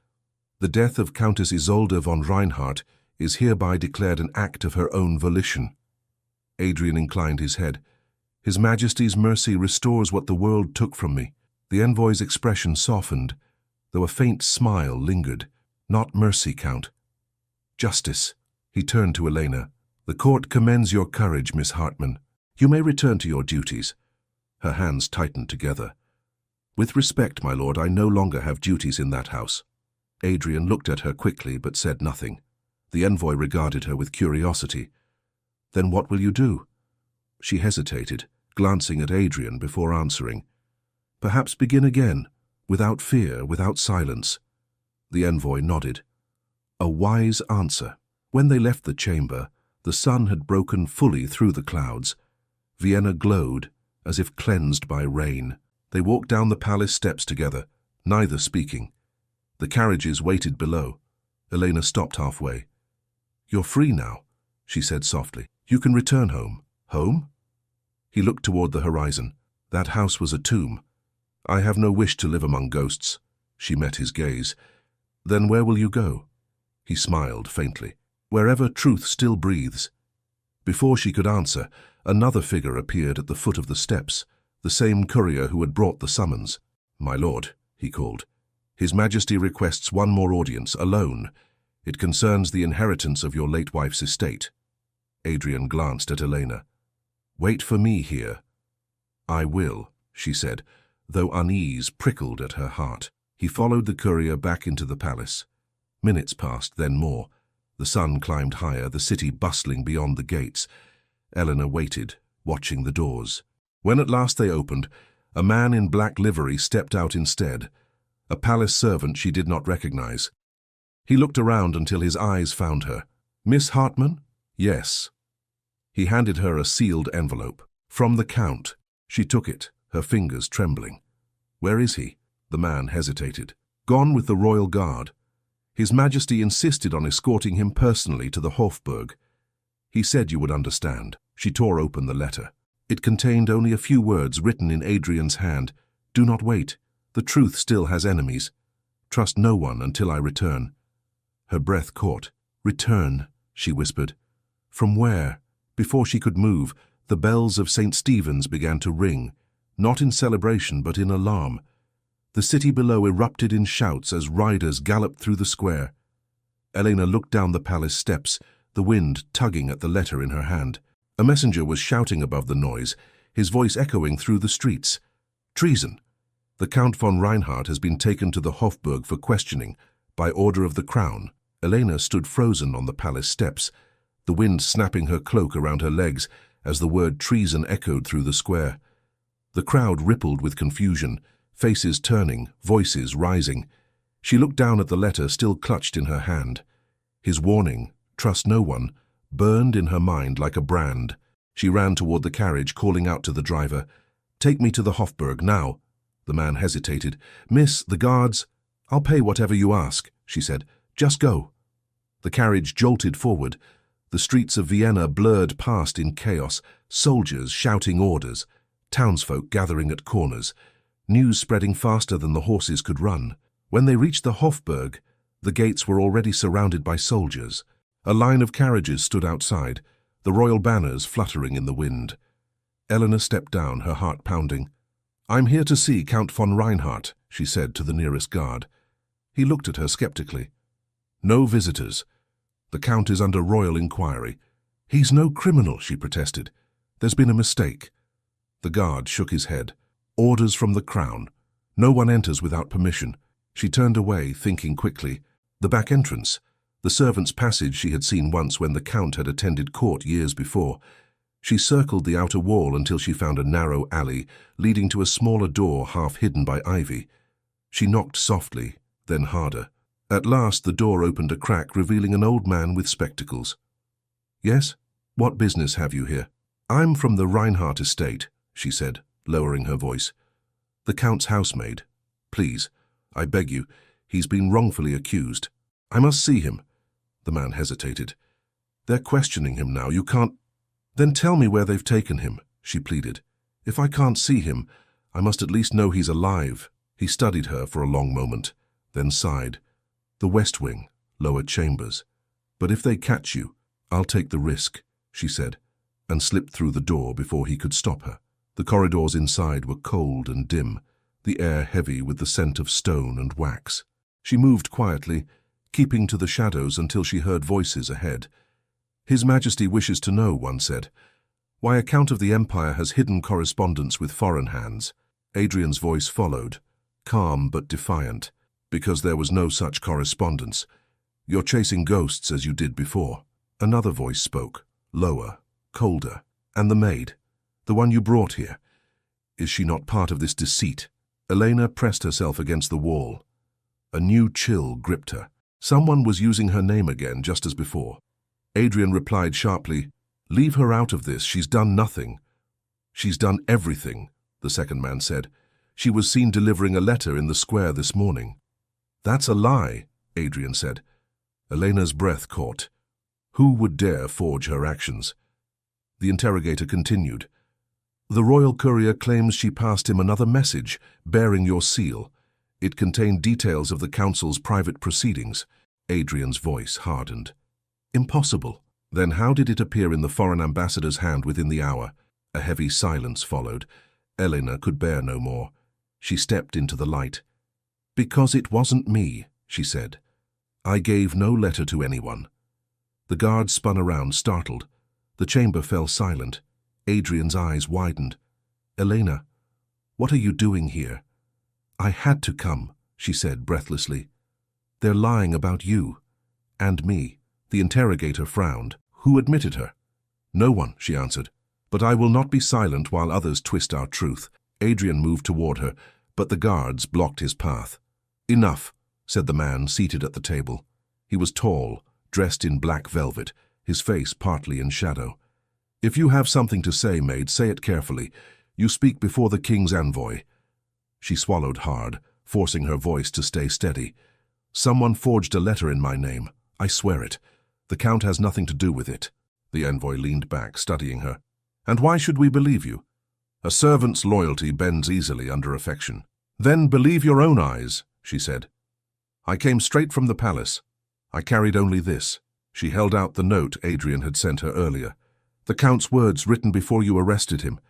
The death of Countess Isolde von Reinhardt is hereby declared an act of her own volition. Adrian inclined his head. His Majesty's mercy restores what the world took from me. The envoy's expression softened, though a faint smile lingered. Not mercy, Count. Justice. He turned to Elena. The court commends your courage, Miss Hartmann. You may return to your duties. Her hands tightened together. With respect, my lord, I no longer have duties in that house. Adrian looked at her quickly but said nothing. The envoy regarded her with curiosity. Then what will you do? She hesitated, glancing at Adrian before answering. Perhaps begin again, without fear, without silence. The envoy nodded. A wise answer. When they left the chamber, the sun had broken fully through the clouds. Vienna glowed, as if cleansed by rain. They walked down the palace steps together, neither speaking. The carriages waited below. Elena stopped halfway. You're free now, she said softly. You can return home. Home? He looked toward the horizon. That house was a tomb. I have no wish to live among ghosts. She met his gaze. Then where will you go? He smiled faintly. Wherever truth still breathes. Before she could answer, another figure appeared at the foot of the steps, the same courier who had brought the summons. My lord, he called. His Majesty requests one more audience, alone. It concerns the inheritance of your late wife's estate. Adrian glanced at Elena. Wait for me here. I will, she said, though unease prickled at her heart. He followed the courier back into the palace. Minutes passed, then more. The sun climbed higher, the city bustling beyond the gates. Eleanor waited, watching the doors. When at last they opened, a man in black livery stepped out instead, a palace servant she did not recognize. He looked around until his eyes found her. Miss Hartmann? Yes. He handed her a sealed envelope. From the Count. She took it, her fingers trembling. Where is he? The man hesitated. Gone with the royal guard. His Majesty insisted on escorting him personally to the Hofburg. He said you would understand. She tore open the letter. It contained only a few words written in Adrian's hand. Do not wait. The truth still has enemies. Trust no one until I return. Her breath caught. Return, she whispered. From where? Before she could move, the bells of St. Stephen's began to ring, not in celebration but in alarm. The city below erupted in shouts as riders galloped through the square. Elena looked down the palace steps, the wind tugging at the letter in her hand. A messenger was shouting above the noise, his voice echoing through the streets. Treason! The Count von Reinhardt has been taken to the Hofburg for questioning, by order of the Crown. Elena stood frozen on the palace steps, the wind snapping her cloak around her legs as the word treason echoed through the square. The crowd rippled with confusion, faces turning, voices rising. She looked down at the letter still clutched in her hand. His warning, "Trust no one," burned in her mind like a brand. She ran toward the carriage, calling out to the driver, "Take me to the Hofburg, now." The man hesitated. "Miss, the guards—" "I'll pay whatever you ask," she said. "Just go." The carriage jolted forward. The streets of Vienna blurred past in chaos, soldiers shouting orders, townsfolk gathering at corners, news spreading faster than the horses could run. When they reached the Hofburg, the gates were already surrounded by soldiers. A line of carriages stood outside, the royal banners fluttering in the wind. Eleanor stepped down, her heart pounding. "I'm here to see Count von Reinhardt," she said to the nearest guard. He looked at her skeptically. "No visitors. The Count is under royal inquiry." "He's no criminal," she protested. "There's been a mistake." The guard shook his head. "Orders from the Crown. No one enters without permission." She turned away, thinking quickly. The back entrance, the servants' passage she had seen once when the Count had attended court years before. She circled the outer wall until she found a narrow alley leading to a smaller door half hidden by ivy. She knocked softly, then harder. At last the door opened a crack, revealing an old man with spectacles. "Yes? What business have you here?" "I'm from the Reinhardt estate," she said, lowering her voice. "The Count's housemaid. Please, I beg you, he's been wrongfully accused. I must see him." The man hesitated. "They're questioning him now. You can't—" "Then tell me where they've taken him," she pleaded. "If I can't see him, I must at least know he's alive." He studied her for a long moment, then sighed. "The West Wing, lower chambers. But if they catch you, I'll take the risk," she said, and slipped through the door before he could stop her. The corridors inside were cold and dim, the air heavy with the scent of stone and wax. She moved quietly, keeping to the shadows until she heard voices ahead. "His Majesty wishes to know," one said, "why a Count of the Empire has hidden correspondence with foreign hands." Adrian's voice followed, calm but defiant. "Because there was no such correspondence. You're chasing ghosts as you did before." Another voice spoke, lower, colder. "And the maid, the one you brought here, is she not part of this deceit?" Elena pressed herself against the wall. A new chill gripped her. Someone was using her name again, just as before. Adrian replied sharply, "Leave her out of this. She's done nothing." "She's done everything," the second man said. "She was seen delivering a letter in the square this morning." "That's a lie," Adrian said. Elena's breath caught. Who would dare forge her actions? The interrogator continued. "The royal courier claims she passed him another message, bearing your seal. It contained details of the council's private proceedings." Adrian's voice hardened. "Impossible." "Then how did it appear in the foreign ambassador's hand within the hour?" A heavy silence followed. Elena could bear no more. She stepped into the light. "Because it wasn't me," she said. "I gave no letter to anyone." The guard spun around, startled. The chamber fell silent. Adrian's eyes widened. "Elena, what are you doing here?" "I had to come," she said breathlessly. "They're lying about you. And me." The interrogator frowned. "Who admitted her?" "No one," she answered. "But I will not be silent while others twist our truth." Adrian moved toward her, but the guards blocked his path. "Enough," said the man seated at the table. He was tall, dressed in black velvet, his face partly in shadow. "If you have something to say, Maid, say it carefully. You speak before the king's envoy." She swallowed hard, forcing her voice to stay steady. "Someone forged a letter in my name. I swear it. The Count has nothing to do with it." The envoy leaned back, studying her. "And why should we believe you?" "A servant's loyalty bends easily under affection." "Then believe your own eyes," she said. "I came straight from the palace. I carried only this." She held out the note Adrian had sent her earlier. "The Count's words written before you arrested him.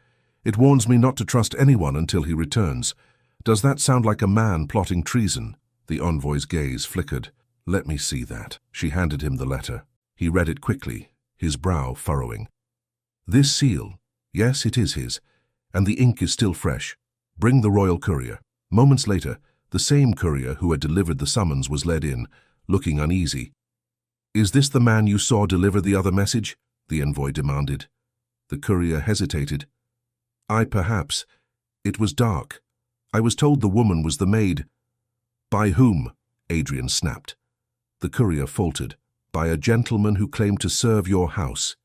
It warns me not to trust anyone until he returns. Does that sound like a man plotting treason?" The envoy's gaze flickered. "Let me see that." She handed him the letter. He read it quickly, his brow furrowing. "This seal, yes, it is his, and the ink is still fresh. Bring the royal courier." Moments later, the same courier who had delivered the summons was led in, looking uneasy. "Is this the man you saw deliver the other message?" the envoy demanded. The courier hesitated. "Perhaps. It was dark. I was told the woman was the maid." "By whom?" Adrian snapped. The courier faltered. "By a gentleman who claimed to serve your house.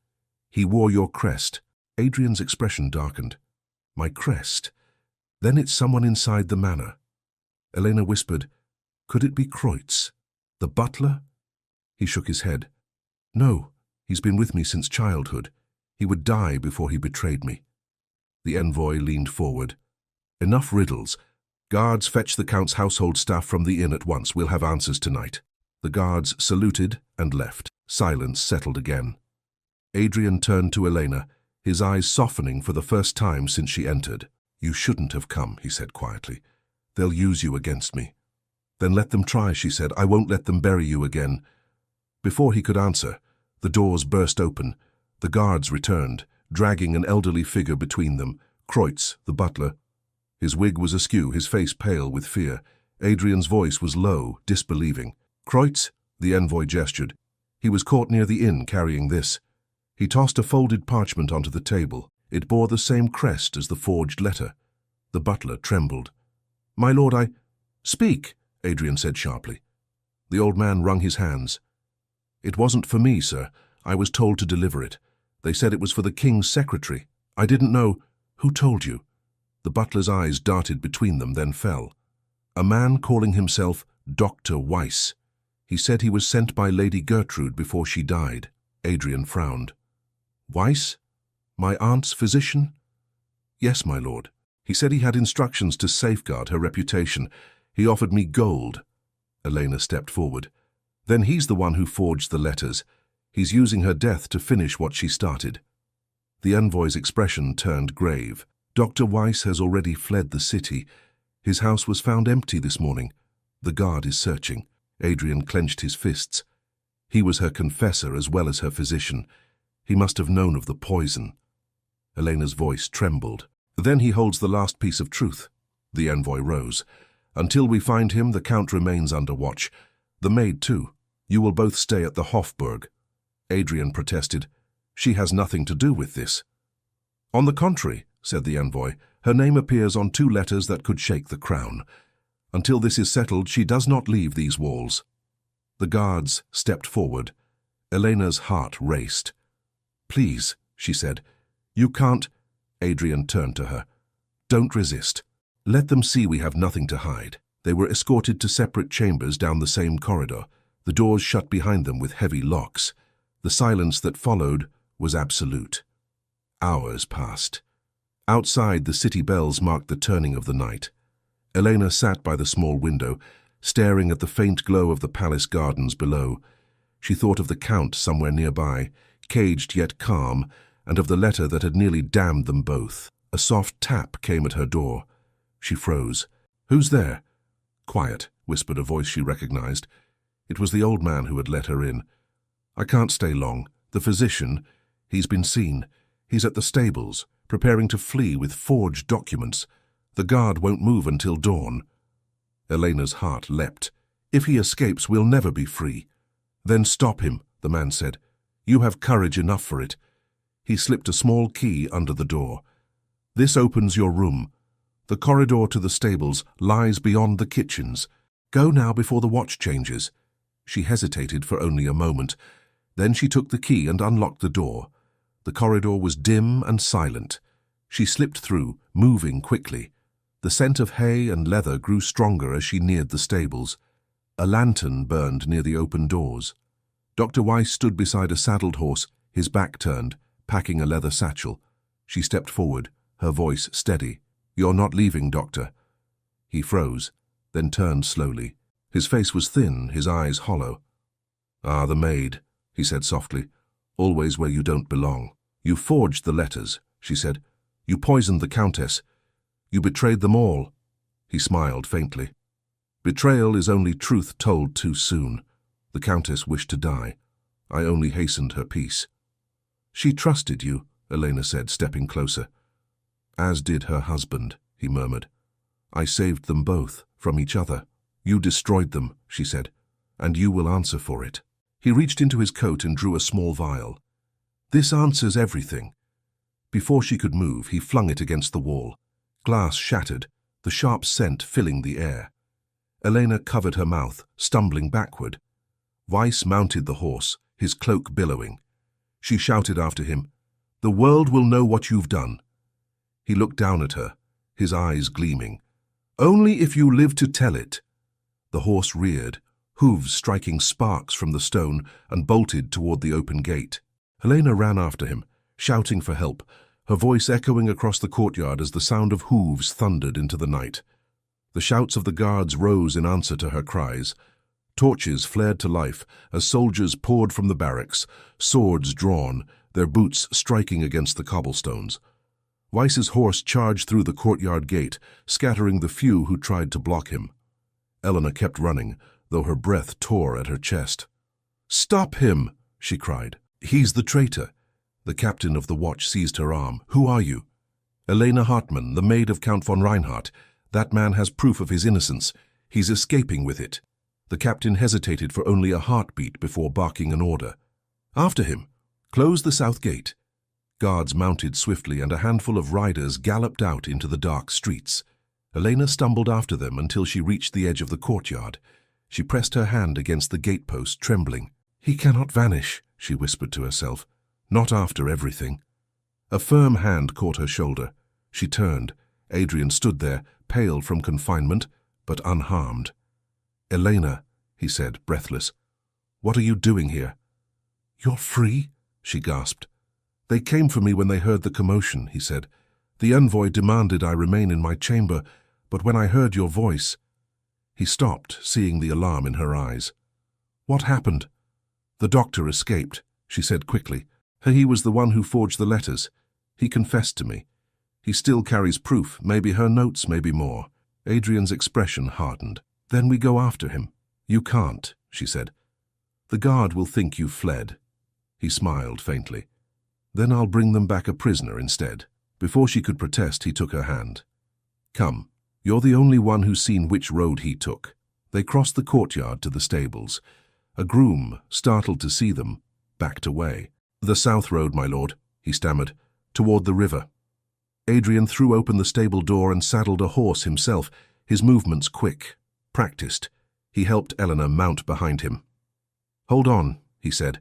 He wore your crest." Adrian's expression darkened. "My crest? Then it's someone inside the manor." Elena whispered, "Could it be Kreutz? The butler?" He shook his head. "No, he's been with me since childhood. He would die before he betrayed me." The envoy leaned forward. "Enough riddles. Guards, fetch the Count's household staff from the inn at once. We'll have answers tonight." The guards saluted and left. Silence settled again. Adrian turned to Elena, his eyes softening for the first time since she entered. "You shouldn't have come," he said quietly. "They'll use you against me." "Then let them try," she said. "I won't let them bury you again." Before he could answer, the doors burst open. The guards returned, dragging an elderly figure between them, Kreutz, the butler. His wig was askew, his face pale with fear. Adrian's voice was low, disbelieving. "Kreutz?" The envoy gestured. "He was caught near the inn carrying this." He tossed a folded parchment onto the table. It bore the same crest as the forged letter. The butler trembled. "My lord, Speak," Adrian said sharply. The old man wrung his hands. "It wasn't for me, sir. I was told to deliver it. They said it was for the king's secretary. I didn't know." "Who told you?" The butler's eyes darted between them, then fell. "A man calling himself Dr. Weiss. He said he was sent by Lady Gertrude before she died." Adrian frowned. "Weiss? My aunt's physician?" "Yes, my lord. He said he had instructions to safeguard her reputation. He offered me gold." Elena stepped forward. "Then he's the one who forged the letters. He's using her death to finish what she started." The envoy's expression turned grave. "Dr. Weiss has already fled the city. His house was found empty this morning. The guard is searching." Adrian clenched his fists. He was her confessor as well as her physician. He must have known of the poison. Elena's voice trembled. "Then he holds the last piece of truth." The envoy rose. "Until we find him, the Count remains under watch. The maid, too. You will both stay at the Hofburg." Adrian protested. "She has nothing to do with this." "On the contrary," said the envoy, "her name appears on 2 letters that could shake the crown. Until this is settled, she does not leave these walls." The guards stepped forward. Elena's heart raced. "Please," she said. "You can't—" Adrian turned to her. "Don't resist. Let them see we have nothing to hide." They were escorted to separate chambers down the same corridor, the doors shut behind them with heavy locks. The silence that followed was absolute. Hours passed. Outside, the city bells marked the turning of the night. Elena sat by the small window, staring at the faint glow of the palace gardens below. She thought of the Count somewhere nearby, caged yet calm, and of the letter that had nearly damned them both. A soft tap came at her door. She froze. "Who's there?" "Quiet," whispered a voice she recognized. It was the old man who had let her in. "I can't stay long. The physician, he's been seen. He's at the stables, preparing to flee with forged documents. The guard won't move until dawn." Elena's heart leapt. "If he escapes, we'll never be free." "Then stop him," the man said. "You have courage enough for it." He slipped a small key under the door. "This opens your room. The corridor to the stables lies beyond the kitchens. Go now before the watch changes." She hesitated for only a moment. Then she took the key and unlocked the door. The corridor was dim and silent. She slipped through, moving quickly. The scent of hay and leather grew stronger as she neared the stables. A lantern burned near the open doors. Dr. Weiss stood beside a saddled horse, his back turned, packing a leather satchel. She stepped forward, her voice steady. "You're not leaving, Doctor." He froze, then turned slowly. His face was thin, his eyes hollow. "Ah, the maid," he said softly. "Always where you don't belong." "You forged the letters," she said. "You poisoned the Countess. You betrayed them all." He smiled faintly. "Betrayal is only truth told too soon. The Countess wished to die. I only hastened her peace." "She trusted you," Elena said, stepping closer. "As did her husband," he murmured. "I saved them both from each other." "You destroyed them," she said, "and you will answer for it." He reached into his coat and drew a small vial. "This answers everything." Before she could move, he flung it against the wall. Glass shattered, the sharp scent filling the air. Elena covered her mouth, stumbling backward. Weiss mounted the horse, his cloak billowing. She shouted after him, "The world will know what you've done." He looked down at her, his eyes gleaming. "Only if you live to tell it." The horse reared, hooves striking sparks from the stone, and bolted toward the open gate. Elena ran after him, shouting for help, her voice echoing across the courtyard as the sound of hooves thundered into the night. The shouts of the guards rose in answer to her cries. Torches flared to life as soldiers poured from the barracks, swords drawn, their boots striking against the cobblestones. Weiss's horse charged through the courtyard gate, scattering the few who tried to block him. Elena kept running, though her breath tore at her chest. "Stop him!" she cried. "He's the traitor." The captain of the watch seized her arm. "Who are you?" "Elena Hartmann, the maid of Count von Reinhardt. That man has proof of his innocence. He's escaping with it." The captain hesitated for only a heartbeat before barking an order. "After him! Close the south gate." Guards mounted swiftly, and a handful of riders galloped out into the dark streets. Elena stumbled after them until she reached the edge of the courtyard. She pressed her hand against the gatepost, trembling. "He cannot vanish," she whispered to herself. "Not after everything." A firm hand caught her shoulder. She turned. Adrian stood there, pale from confinement, but unharmed. "Elena," he said, breathless, "what are you doing here?" "You're free?" she gasped. "They came for me when they heard the commotion," he said. "The envoy demanded I remain in my chamber, but when I heard your voice—" He stopped, seeing the alarm in her eyes. "What happened?" "The doctor escaped," she said quickly. "He was the one who forged the letters. He confessed to me. He still carries proof, maybe her notes, maybe more." Adrian's expression hardened. "Then we go after him." "You can't," she said. "The guard will think you fled." He smiled faintly. "Then I'll bring them back a prisoner instead." Before she could protest, he took her hand. "Come, you're the only one who's seen which road he took." They crossed the courtyard to the stables. A groom, startled to see them, backed away. "The south road, my lord," he stammered, "toward the river." Adrian threw open the stable door and saddled a horse himself, his movements quick, practiced. He helped Elena mount behind him. "Hold on," he said.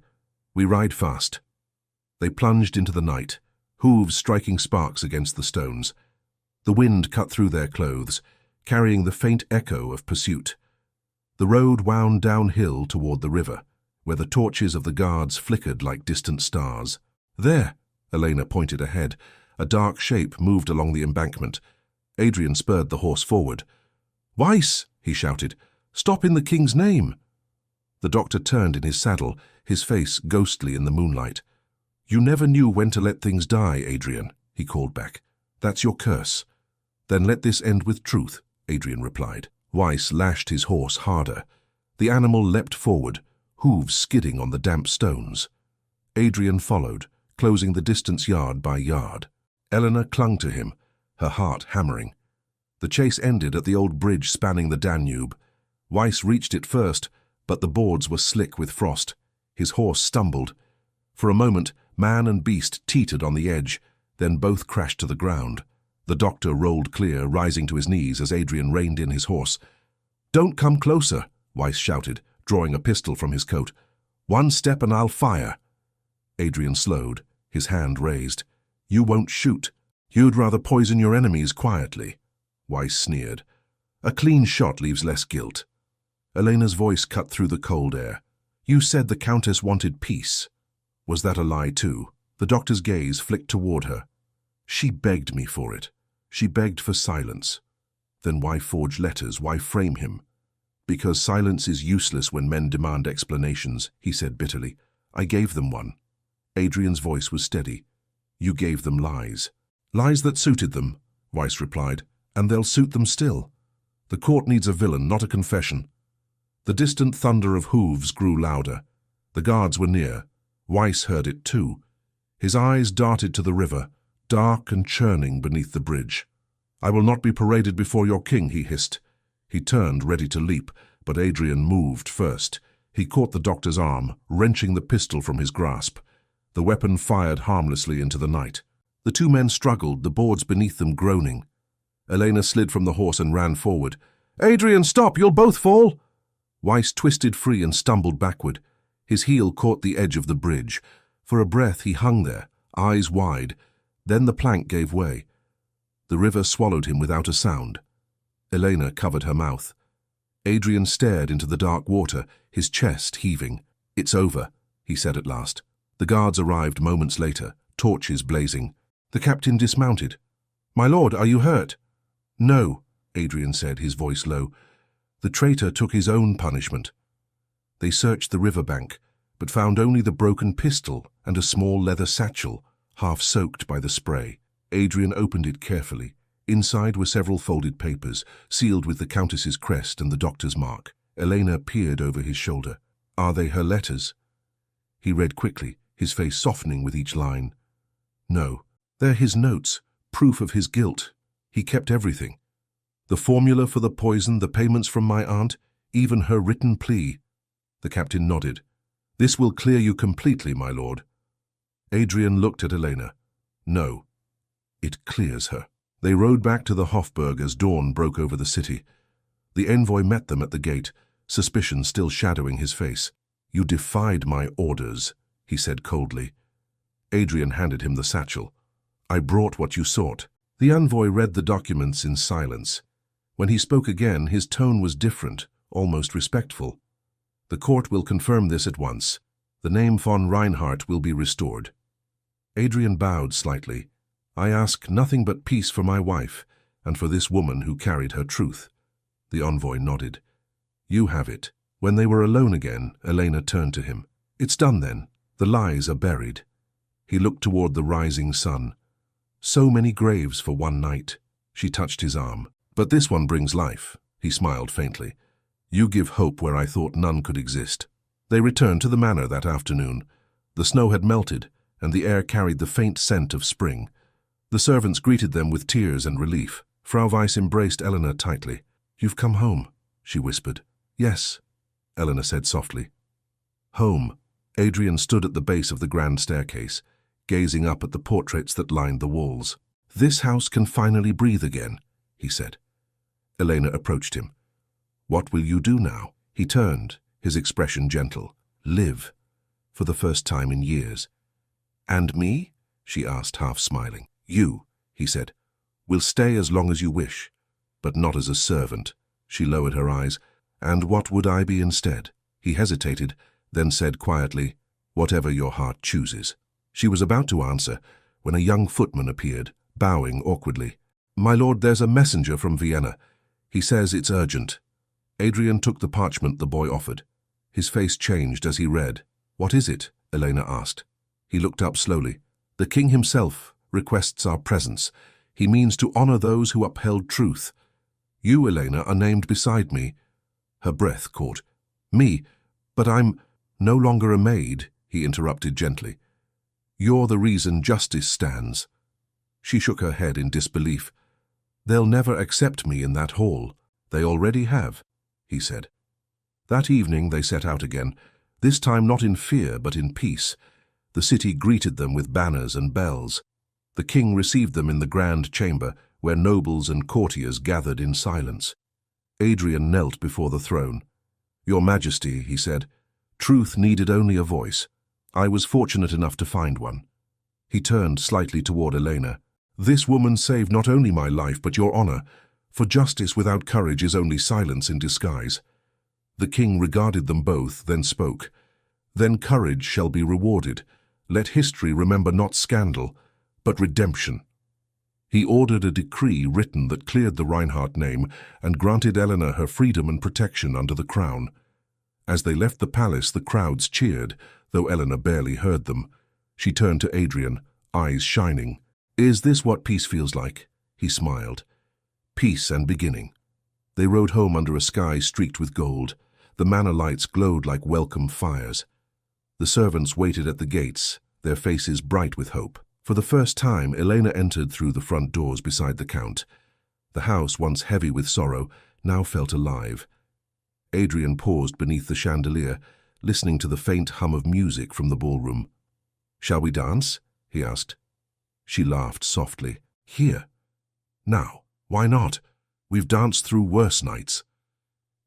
"We ride fast." They plunged into the night, hooves striking sparks against the stones. The wind cut through their clothes, carrying the faint echo of pursuit. The road wound downhill toward the river, where the torches of the guards flickered like distant stars. "There!" Elena pointed ahead. A dark shape moved along the embankment. Adrian spurred the horse forward. "Weiss!" he shouted. "Stop in the king's name!" The doctor turned in his saddle, his face ghostly in the moonlight. "You never knew when to let things die, Adrian," he called back. "That's your curse." "Then let this end with truth," Adrian replied. Weiss lashed his horse harder. The animal leapt forward, hooves skidding on the damp stones. Adrian followed, closing the distance yard by yard. Elena clung to him, her heart hammering. The chase ended at the old bridge spanning the Danube. Weiss reached it first, but the boards were slick with frost. His horse stumbled. For a moment, man and beast teetered on the edge, then both crashed to the ground. The doctor rolled clear, rising to his knees as Adrian reined in his horse. "Don't come closer," Weiss shouted, drawing a pistol from his coat. "One step and I'll fire." Adrian slowed, his hand raised. "You won't shoot. You'd rather poison your enemies quietly." Weiss sneered. "A clean shot leaves less guilt." Elena's voice cut through the cold air. "You said the Countess wanted peace. Was that a lie too?" The doctor's gaze flicked toward her. "She begged me for it. She begged for silence." "Then why forge letters? Why frame him?" "Because silence is useless when men demand explanations," he said bitterly. "I gave them one." Adrian's voice was steady. "You gave them lies." "Lies that suited them," Weiss replied, "and they'll suit them still. The court needs a villain, not a confession." The distant thunder of hooves grew louder. The guards were near. Weiss heard it too. His eyes darted to the river, dark and churning beneath the bridge. "I will not be paraded before your king," he hissed. He turned, ready to leap, but Adrian moved first. He caught the doctor's arm, wrenching the pistol from his grasp. The weapon fired harmlessly into the night. The two men struggled, the boards beneath them groaning. Elena slid from the horse and ran forward. "Adrian, stop! You'll both fall!" Weiss twisted free and stumbled backward. His heel caught the edge of the bridge. For a breath he hung there, eyes wide. Then the plank gave way. The river swallowed him without a sound. Elena covered her mouth. Adrian stared into the dark water, his chest heaving. "It's over," he said at last. The guards arrived moments later, torches blazing. The captain dismounted. "My lord, are you hurt?" "No," Adrian said, his voice low. "The traitor took his own punishment." They searched the riverbank, but found only the broken pistol and a small leather satchel, half soaked by the spray. Adrian opened it carefully. Inside were several folded papers, sealed with the Countess's crest and the doctor's mark. Elena peered over his shoulder. "Are they her letters?" He read quickly, his face softening with each line. "No, they're his notes, proof of his guilt. He kept everything. The formula for the poison, the payments from my aunt, even her written plea." The captain nodded. "This will clear you completely, my lord." Adrian looked at Elena. "No, it clears her." They rode back to the Hofburg as dawn broke over the city. The envoy met them at the gate, suspicion still shadowing his face. "You defied my orders," he said coldly. Adrian handed him the satchel. "I brought what you sought." The envoy read the documents in silence. When he spoke again, his tone was different, almost respectful. "The court will confirm this at once. The name von Reinhardt will be restored." Adrian bowed slightly. "I ask nothing but peace for my wife, and for this woman who carried her truth." The envoy nodded. "You have it." When they were alone again, Elena turned to him. "It's done then. The lies are buried." He looked toward the rising sun. "So many graves for one night." She touched his arm. "But this one brings life." He smiled faintly. "You give hope where I thought none could exist." They returned to the manor that afternoon. The snow had melted, and the air carried the faint scent of spring. The servants greeted them with tears and relief. Frau Weiss embraced Elena tightly. "You've come home," she whispered. "Yes," Elena said softly. Home. Adrian stood at the base of the grand staircase, gazing up at the portraits that lined the walls. "This house can finally breathe again," he said. Elena approached him. "What will you do now?" He turned, his expression gentle. "Live, for the first time in years." "And me?" she asked, half smiling. "You," he said, "will stay as long as you wish, but not as a servant." She lowered her eyes. "And what would I be instead?" He hesitated, then said quietly, "Whatever your heart chooses." She was about to answer when a young footman appeared, bowing awkwardly. "My lord, there's a messenger from Vienna. He says it's urgent." Adrian took the parchment the boy offered. His face changed as he read. "What is it?" Elena asked. He looked up slowly. "The king himself requests our presence. He means to honor those who upheld truth. You, Elena, are named beside me." Her breath caught. "Me? But I'm no longer a maid," he interrupted gently. "You're the reason justice stands." She shook her head in disbelief. "They'll never accept me in that hall." "They already have," he said. That evening they set out again, this time not in fear but in peace. The city greeted them with banners and bells. The king received them in the grand chamber, where nobles and courtiers gathered in silence. Adrian knelt before the throne. "Your Majesty," he said, "truth needed only a voice. I was fortunate enough to find one." He turned slightly toward Elena. "This woman saved not only my life but your honor, for justice without courage is only silence in disguise." The king regarded them both, then spoke. "Then courage shall be rewarded. Let history remember not scandal, but redemption." He ordered a decree written that cleared the Reinhardt name and granted Elena her freedom and protection under the crown. As they left the palace, the crowds cheered, though Elena barely heard them. She turned to Adrian, eyes shining. "Is this what peace feels like?" He smiled. "Peace and beginning." They rode home under a sky streaked with gold. The manor lights glowed like welcome fires. The servants waited at the gates, their faces bright with hope. For the first time, Elena entered through the front doors beside the Count. The house, once heavy with sorrow, now felt alive. Adrian paused beneath the chandelier, listening to the faint hum of music from the ballroom. "Shall we dance?" he asked. She laughed softly. "Here? Now, why not? We've danced through worse nights."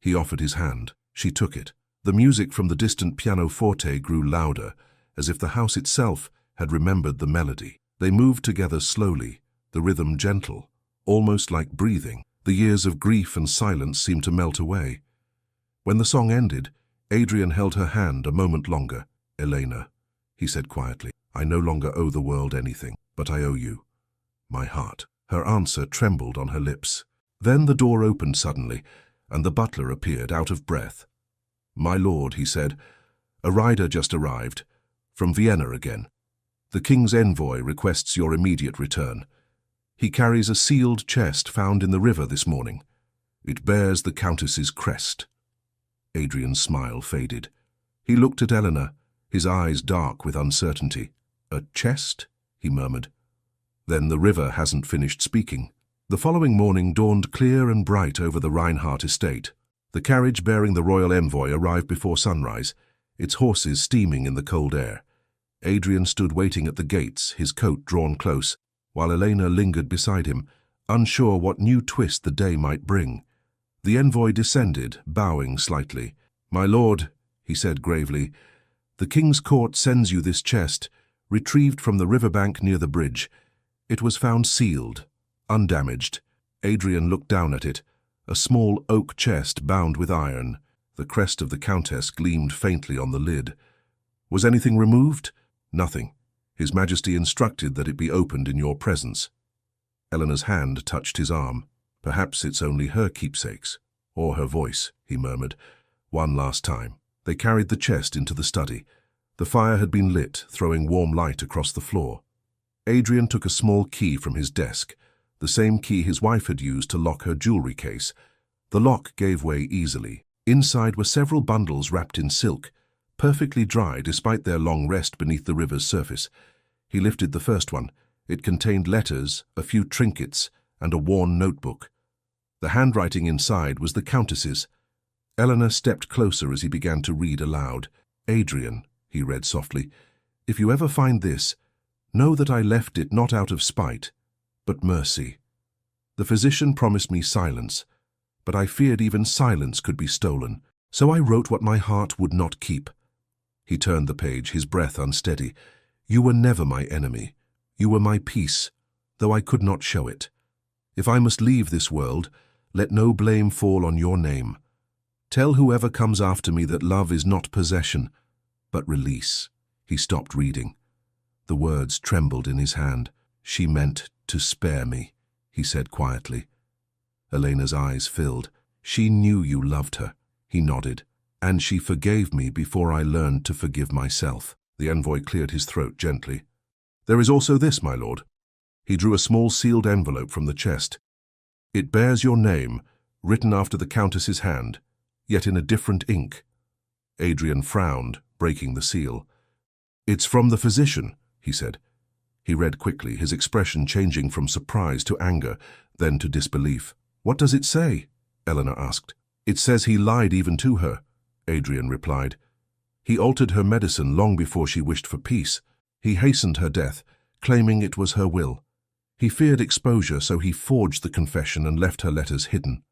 He offered his hand. She took it. The music from the distant pianoforte grew louder, as if the house itself had remembered the melody. They moved together slowly, the rhythm gentle, almost like breathing. The years of grief and silence seemed to melt away. When the song ended, Adrian held her hand a moment longer. "Elena," he said quietly, "I no longer owe the world anything, but I owe you my heart." Her answer trembled on her lips. Then the door opened suddenly, and the butler appeared, out of breath. "My lord," he said, "a rider just arrived, from Vienna again. The king's envoy requests your immediate return. He carries a sealed chest found in the river this morning. It bears the countess's crest." Adrian's smile faded. He looked at Eleanor, his eyes dark with uncertainty. "A chest?" he murmured. "Then the river hasn't finished speaking." The following morning dawned clear and bright over the Reinhardt estate. The carriage bearing the royal envoy arrived before sunrise, its horses steaming in the cold air. Adrian stood waiting at the gates, his coat drawn close, while Elena lingered beside him, unsure what new twist the day might bring. The envoy descended, bowing slightly. "My lord," he said gravely, "the king's court sends you this chest, retrieved from the riverbank near the bridge. It was found sealed, undamaged." Adrian looked down at it, a small oak chest bound with iron. The crest of the countess gleamed faintly on the lid. "Was anything removed?" "Nothing. His Majesty instructed that it be opened in your presence." Eleanor's hand touched his arm. "Perhaps it's only her keepsakes, or her voice," he murmured. "One last time." They carried the chest into the study. The fire had been lit, throwing warm light across the floor. Adrian took a small key from his desk, the same key his wife had used to lock her jewelry case. The lock gave way easily. Inside were several bundles wrapped in silk, perfectly dry despite their long rest beneath the river's surface. He lifted the first one. It contained letters, a few trinkets, and a worn notebook. The handwriting inside was the countess's. Eleanor stepped closer as he began to read aloud. "Adrian," he read softly, "if you ever find this, know that I left it not out of spite, but mercy. The physician promised me silence, but I feared even silence could be stolen, so I wrote what my heart would not keep." He turned the page, his breath unsteady. "You were never my enemy. You were my peace, though I could not show it. If I must leave this world, let no blame fall on your name. Tell whoever comes after me that love is not possession, but release." He stopped reading. The words trembled in his hand. "She meant to spare me," he said quietly. Elena's eyes filled. "She knew you loved her," he nodded, "and she forgave me before I learned to forgive myself." The envoy cleared his throat gently. "There is also this, my lord." He drew a small sealed envelope from the chest. "It bears your name, written after the countess's hand, yet in a different ink." Adrian frowned, breaking the seal. "It's from the physician," he said. He read quickly, his expression changing from surprise to anger, then to disbelief. "What does it say?" Eleanor asked. "It says he lied even to her," Adrian replied. "He altered her medicine long before she wished for peace. He hastened her death, claiming it was her will. He feared exposure, so he forged the confession and left her letters hidden."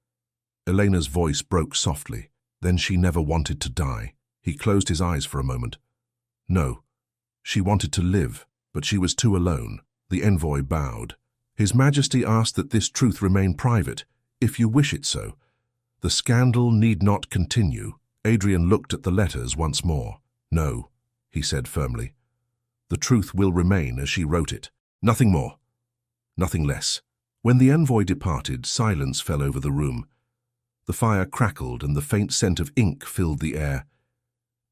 Elena's voice broke softly. "Then she never wanted to die." He closed his eyes for a moment. "No. She wanted to live, but she was too alone." The envoy bowed. "His Majesty asked that this truth remain private, if you wish it so. The scandal need not continue." Adrian looked at the letters once more. "No," he said firmly. "The truth will remain as she wrote it. Nothing more. Nothing less." When the envoy departed, silence fell over the room. The fire crackled and the faint scent of ink filled the air.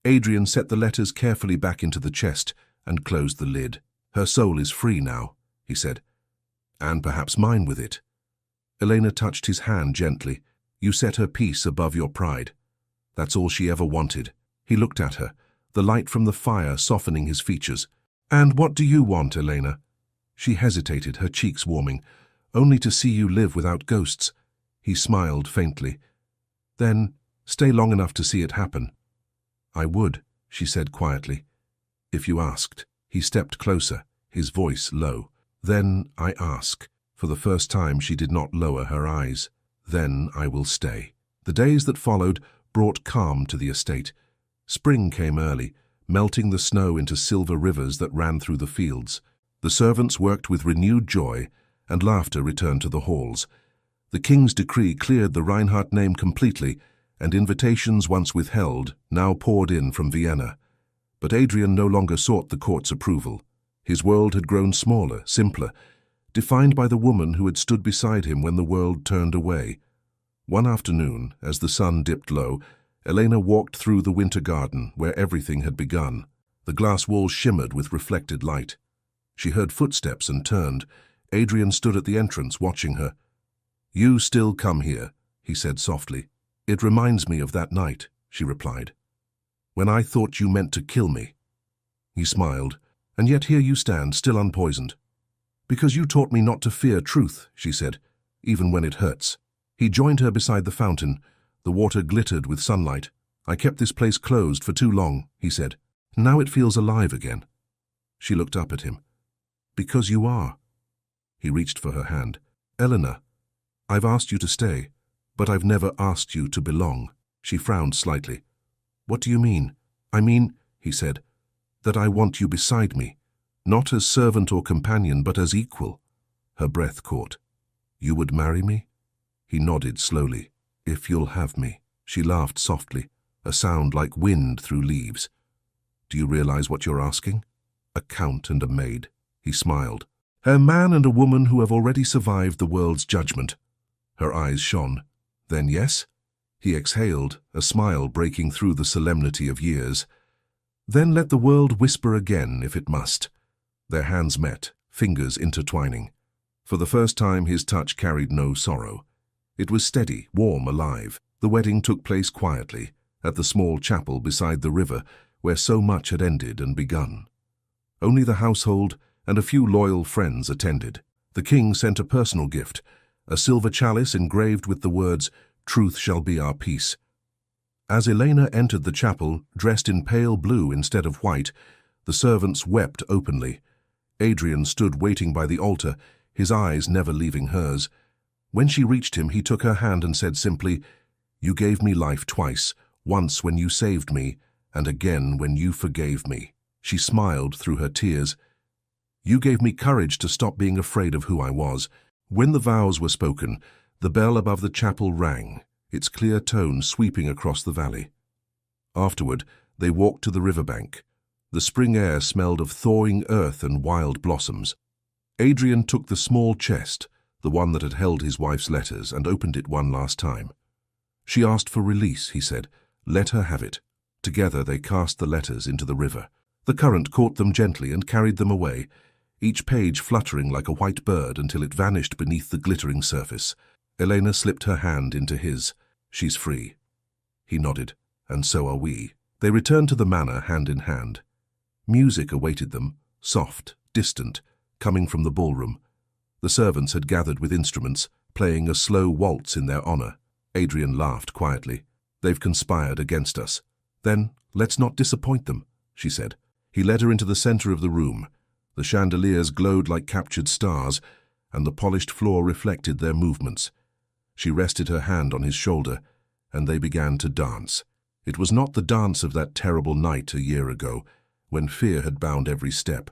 Adrian set the letters carefully back into the chest and closed the lid. "Her soul is free now," he said, "and perhaps mine with it." Elena touched his hand gently. "You set her peace above your pride. That's all she ever wanted." He looked at her, the light from the fire softening his features. "And what do you want, Elena?" She hesitated, her cheeks warming. "Only to see you live without ghosts." He smiled faintly. "Then stay long enough to see it happen." "I would," she said quietly. "If you asked." He stepped closer, his voice low. "Then I ask." For the first time she did not lower her eyes. "Then I will stay." The days that followed brought calm to the estate. Spring came early, melting the snow into silver rivers that ran through the fields. The servants worked with renewed joy, and laughter returned to the halls. The king's decree cleared the Reinhardt name completely, and invitations once withheld now poured in from Vienna. But Adrian no longer sought the court's approval. His world had grown smaller, simpler, defined by the woman who had stood beside him when the world turned away. One afternoon, as the sun dipped low, Elena walked through the winter garden where everything had begun. The glass walls shimmered with reflected light. She heard footsteps and turned. Adrian stood at the entrance watching her. "You still come here," he said softly. "It reminds me of that night," she replied, "when I thought you meant to kill me." He smiled. "And yet here you stand, still unpoisoned." "Because you taught me not to fear truth," she said, "even when it hurts." He joined her beside the fountain. The water glittered with sunlight. "I kept this place closed for too long," he said. "Now it feels alive again." She looked up at him. "Because you are." He reached for her hand. "Eleanor, I've asked you to stay, but I've never asked you to belong." She frowned slightly. "What do you mean?" "I mean," he said, "that I want you beside me, not as servant or companion, but as equal." Her breath caught. "You would marry me?" He nodded slowly. "If you'll have me." She laughed softly, a sound like wind through leaves. "Do you realize what you're asking? A count and a maid." He smiled. "A man and a woman who have already survived the world's judgment." Her eyes shone. "Then yes?" He exhaled, a smile breaking through the solemnity of years. "Then let the world whisper again if it must." Their hands met, fingers intertwining. For the first time his touch carried no sorrow. It was steady, warm, alive. The wedding took place quietly, at the small chapel beside the river, where so much had ended and begun. Only the household and a few loyal friends attended. The king sent a personal gift, a silver chalice engraved with the words, "Truth shall be our peace." As Elena entered the chapel, dressed in pale blue instead of white, the servants wept openly. Adrian stood waiting by the altar, his eyes never leaving hers. When she reached him, he took her hand and said simply, "You gave me life twice, once when you saved me, and again when you forgave me." She smiled through her tears. "You gave me courage to stop being afraid of who I was." When the vows were spoken, the bell above the chapel rang, its clear tone sweeping across the valley. Afterward, they walked to the riverbank. The spring air smelled of thawing earth and wild blossoms. Adrian took the small chest, the one that had held his wife's letters, and opened it one last time. "She asked for release," he said. "Let her have it." Together they cast the letters into the river. The current caught them gently and carried them away, each page fluttering like a white bird until it vanished beneath the glittering surface. Elena slipped her hand into his. "She's free." He nodded. "And so are we." They returned to the manor hand in hand. Music awaited them, soft, distant, coming from the ballroom. The servants had gathered with instruments, playing a slow waltz in their honor. Adrian laughed quietly. "They've conspired against us." "Then let's not disappoint them," she said. He led her into the center of the room. The chandeliers glowed like captured stars, and the polished floor reflected their movements. She rested her hand on his shoulder, and they began to dance. It was not the dance of that terrible night a year ago, when fear had bound every step.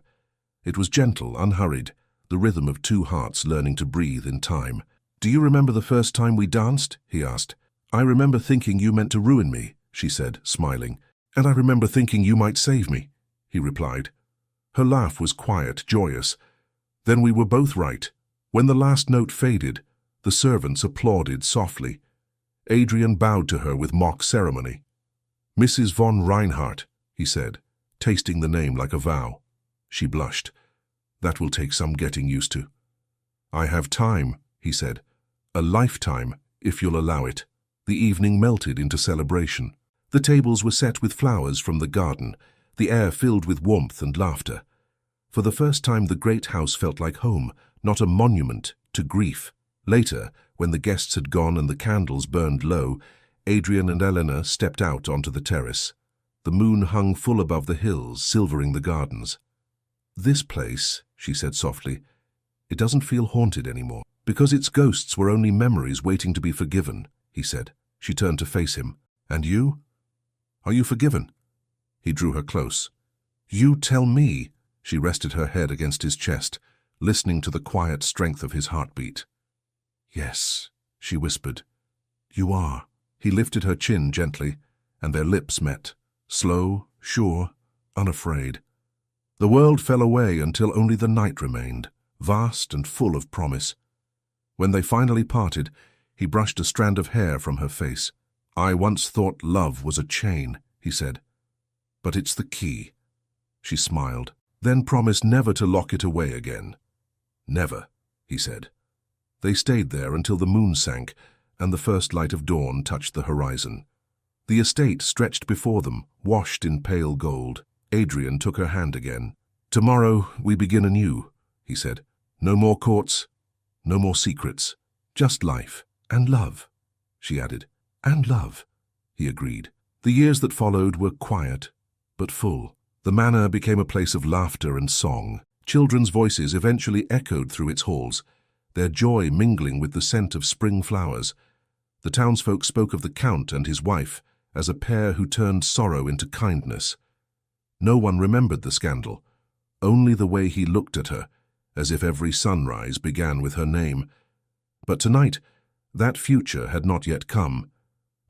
It was gentle, unhurried, the rhythm of two hearts learning to breathe in time. "Do you remember the first time we danced?" he asked. "I remember thinking you meant to ruin me," she said, smiling. "And I remember thinking you might save me," he replied. Her laugh was quiet, joyous. "Then we were both right." When the last note faded, the servants applauded softly. Adrian bowed to her with mock ceremony. "Mrs. von Reinhardt," he said, tasting the name like a vow. She blushed. "That will take some getting used to." "I have time," he said. "A lifetime, if you'll allow it." The evening melted into celebration. The tables were set with flowers from the garden, the air filled with warmth and laughter. For the first time, the great house felt like home, not a monument to grief. Later, when the guests had gone and the candles burned low, Adrian and Eleanor stepped out onto the terrace. The moon hung full above the hills, silvering the gardens. "This place," she said softly, "it doesn't feel haunted anymore." "Because its ghosts were only memories waiting to be forgiven," he said. She turned to face him. "And you? Are you forgiven?" He drew her close. "You tell me." She rested her head against his chest, listening to the quiet strength of his heartbeat. "Yes," she whispered. "You are." He lifted her chin gently, and their lips met, slow, sure, unafraid. The world fell away until only the night remained, vast and full of promise. When they finally parted, he brushed a strand of hair from her face. "I once thought love was a chain," he said. "But it's the key." She smiled, then promised never to lock it away again. "Never," he said. They stayed there until the moon sank and the first light of dawn touched the horizon. The estate stretched before them, washed in pale gold. Adrian took her hand again. "Tomorrow we begin anew," he said. "No more courts, no more secrets, just life and love," she added. "And love," he agreed. The years that followed were quiet, but full. The manor became a place of laughter and song. Children's voices eventually echoed through its halls, their joy mingling with the scent of spring flowers. The townsfolk spoke of the Count and his wife as a pair who turned sorrow into kindness. No one remembered the scandal, only the way he looked at her, as if every sunrise began with her name. But tonight, that future had not yet come.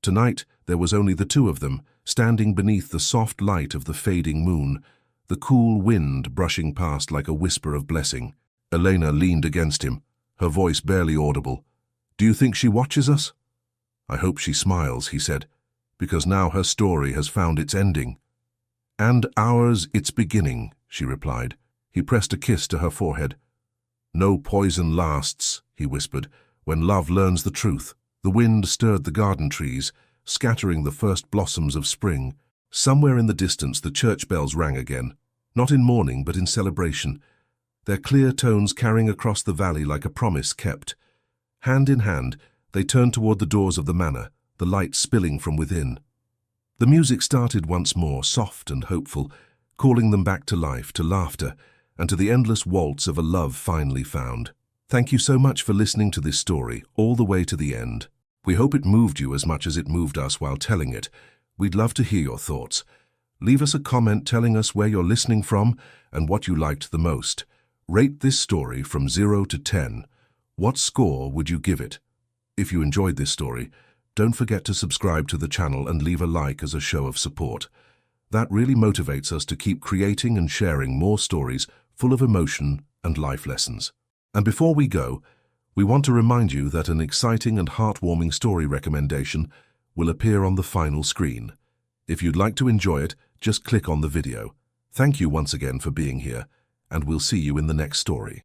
Tonight, there was only the two of them, standing beneath the soft light of the fading moon, the cool wind brushing past like a whisper of blessing. Elena leaned against him, her voice barely audible. "Do you think she watches us?" "I hope she smiles," he said, "because now her story has found its ending." "And ours its beginning," she replied. He pressed a kiss to her forehead. "No poison lasts," he whispered, "when love learns the truth." The wind stirred the garden trees, scattering the first blossoms of spring. Somewhere in the distance the church bells rang again, not in mourning but in celebration, their clear tones carrying across the valley like a promise kept. Hand in hand, they turned toward the doors of the manor, the light spilling from within. The music started once more, soft and hopeful, calling them back to life, to laughter, and to the endless waltz of a love finally found. Thank you so much for listening to this story, all the way to the end. We hope it moved you as much as it moved us while telling it. We'd love to hear your thoughts. Leave us a comment telling us where you're listening from and what you liked the most. Rate this story from 0 to 10. What score would you give it? If you enjoyed this story, don't forget to subscribe to the channel and leave a like as a show of support. That really motivates us to keep creating and sharing more stories full of emotion and life lessons. And before we go, we want to remind you that an exciting and heartwarming story recommendation will appear on the final screen. If you'd like to enjoy it, just click on the video. Thank you once again for being here, and we'll see you in the next story.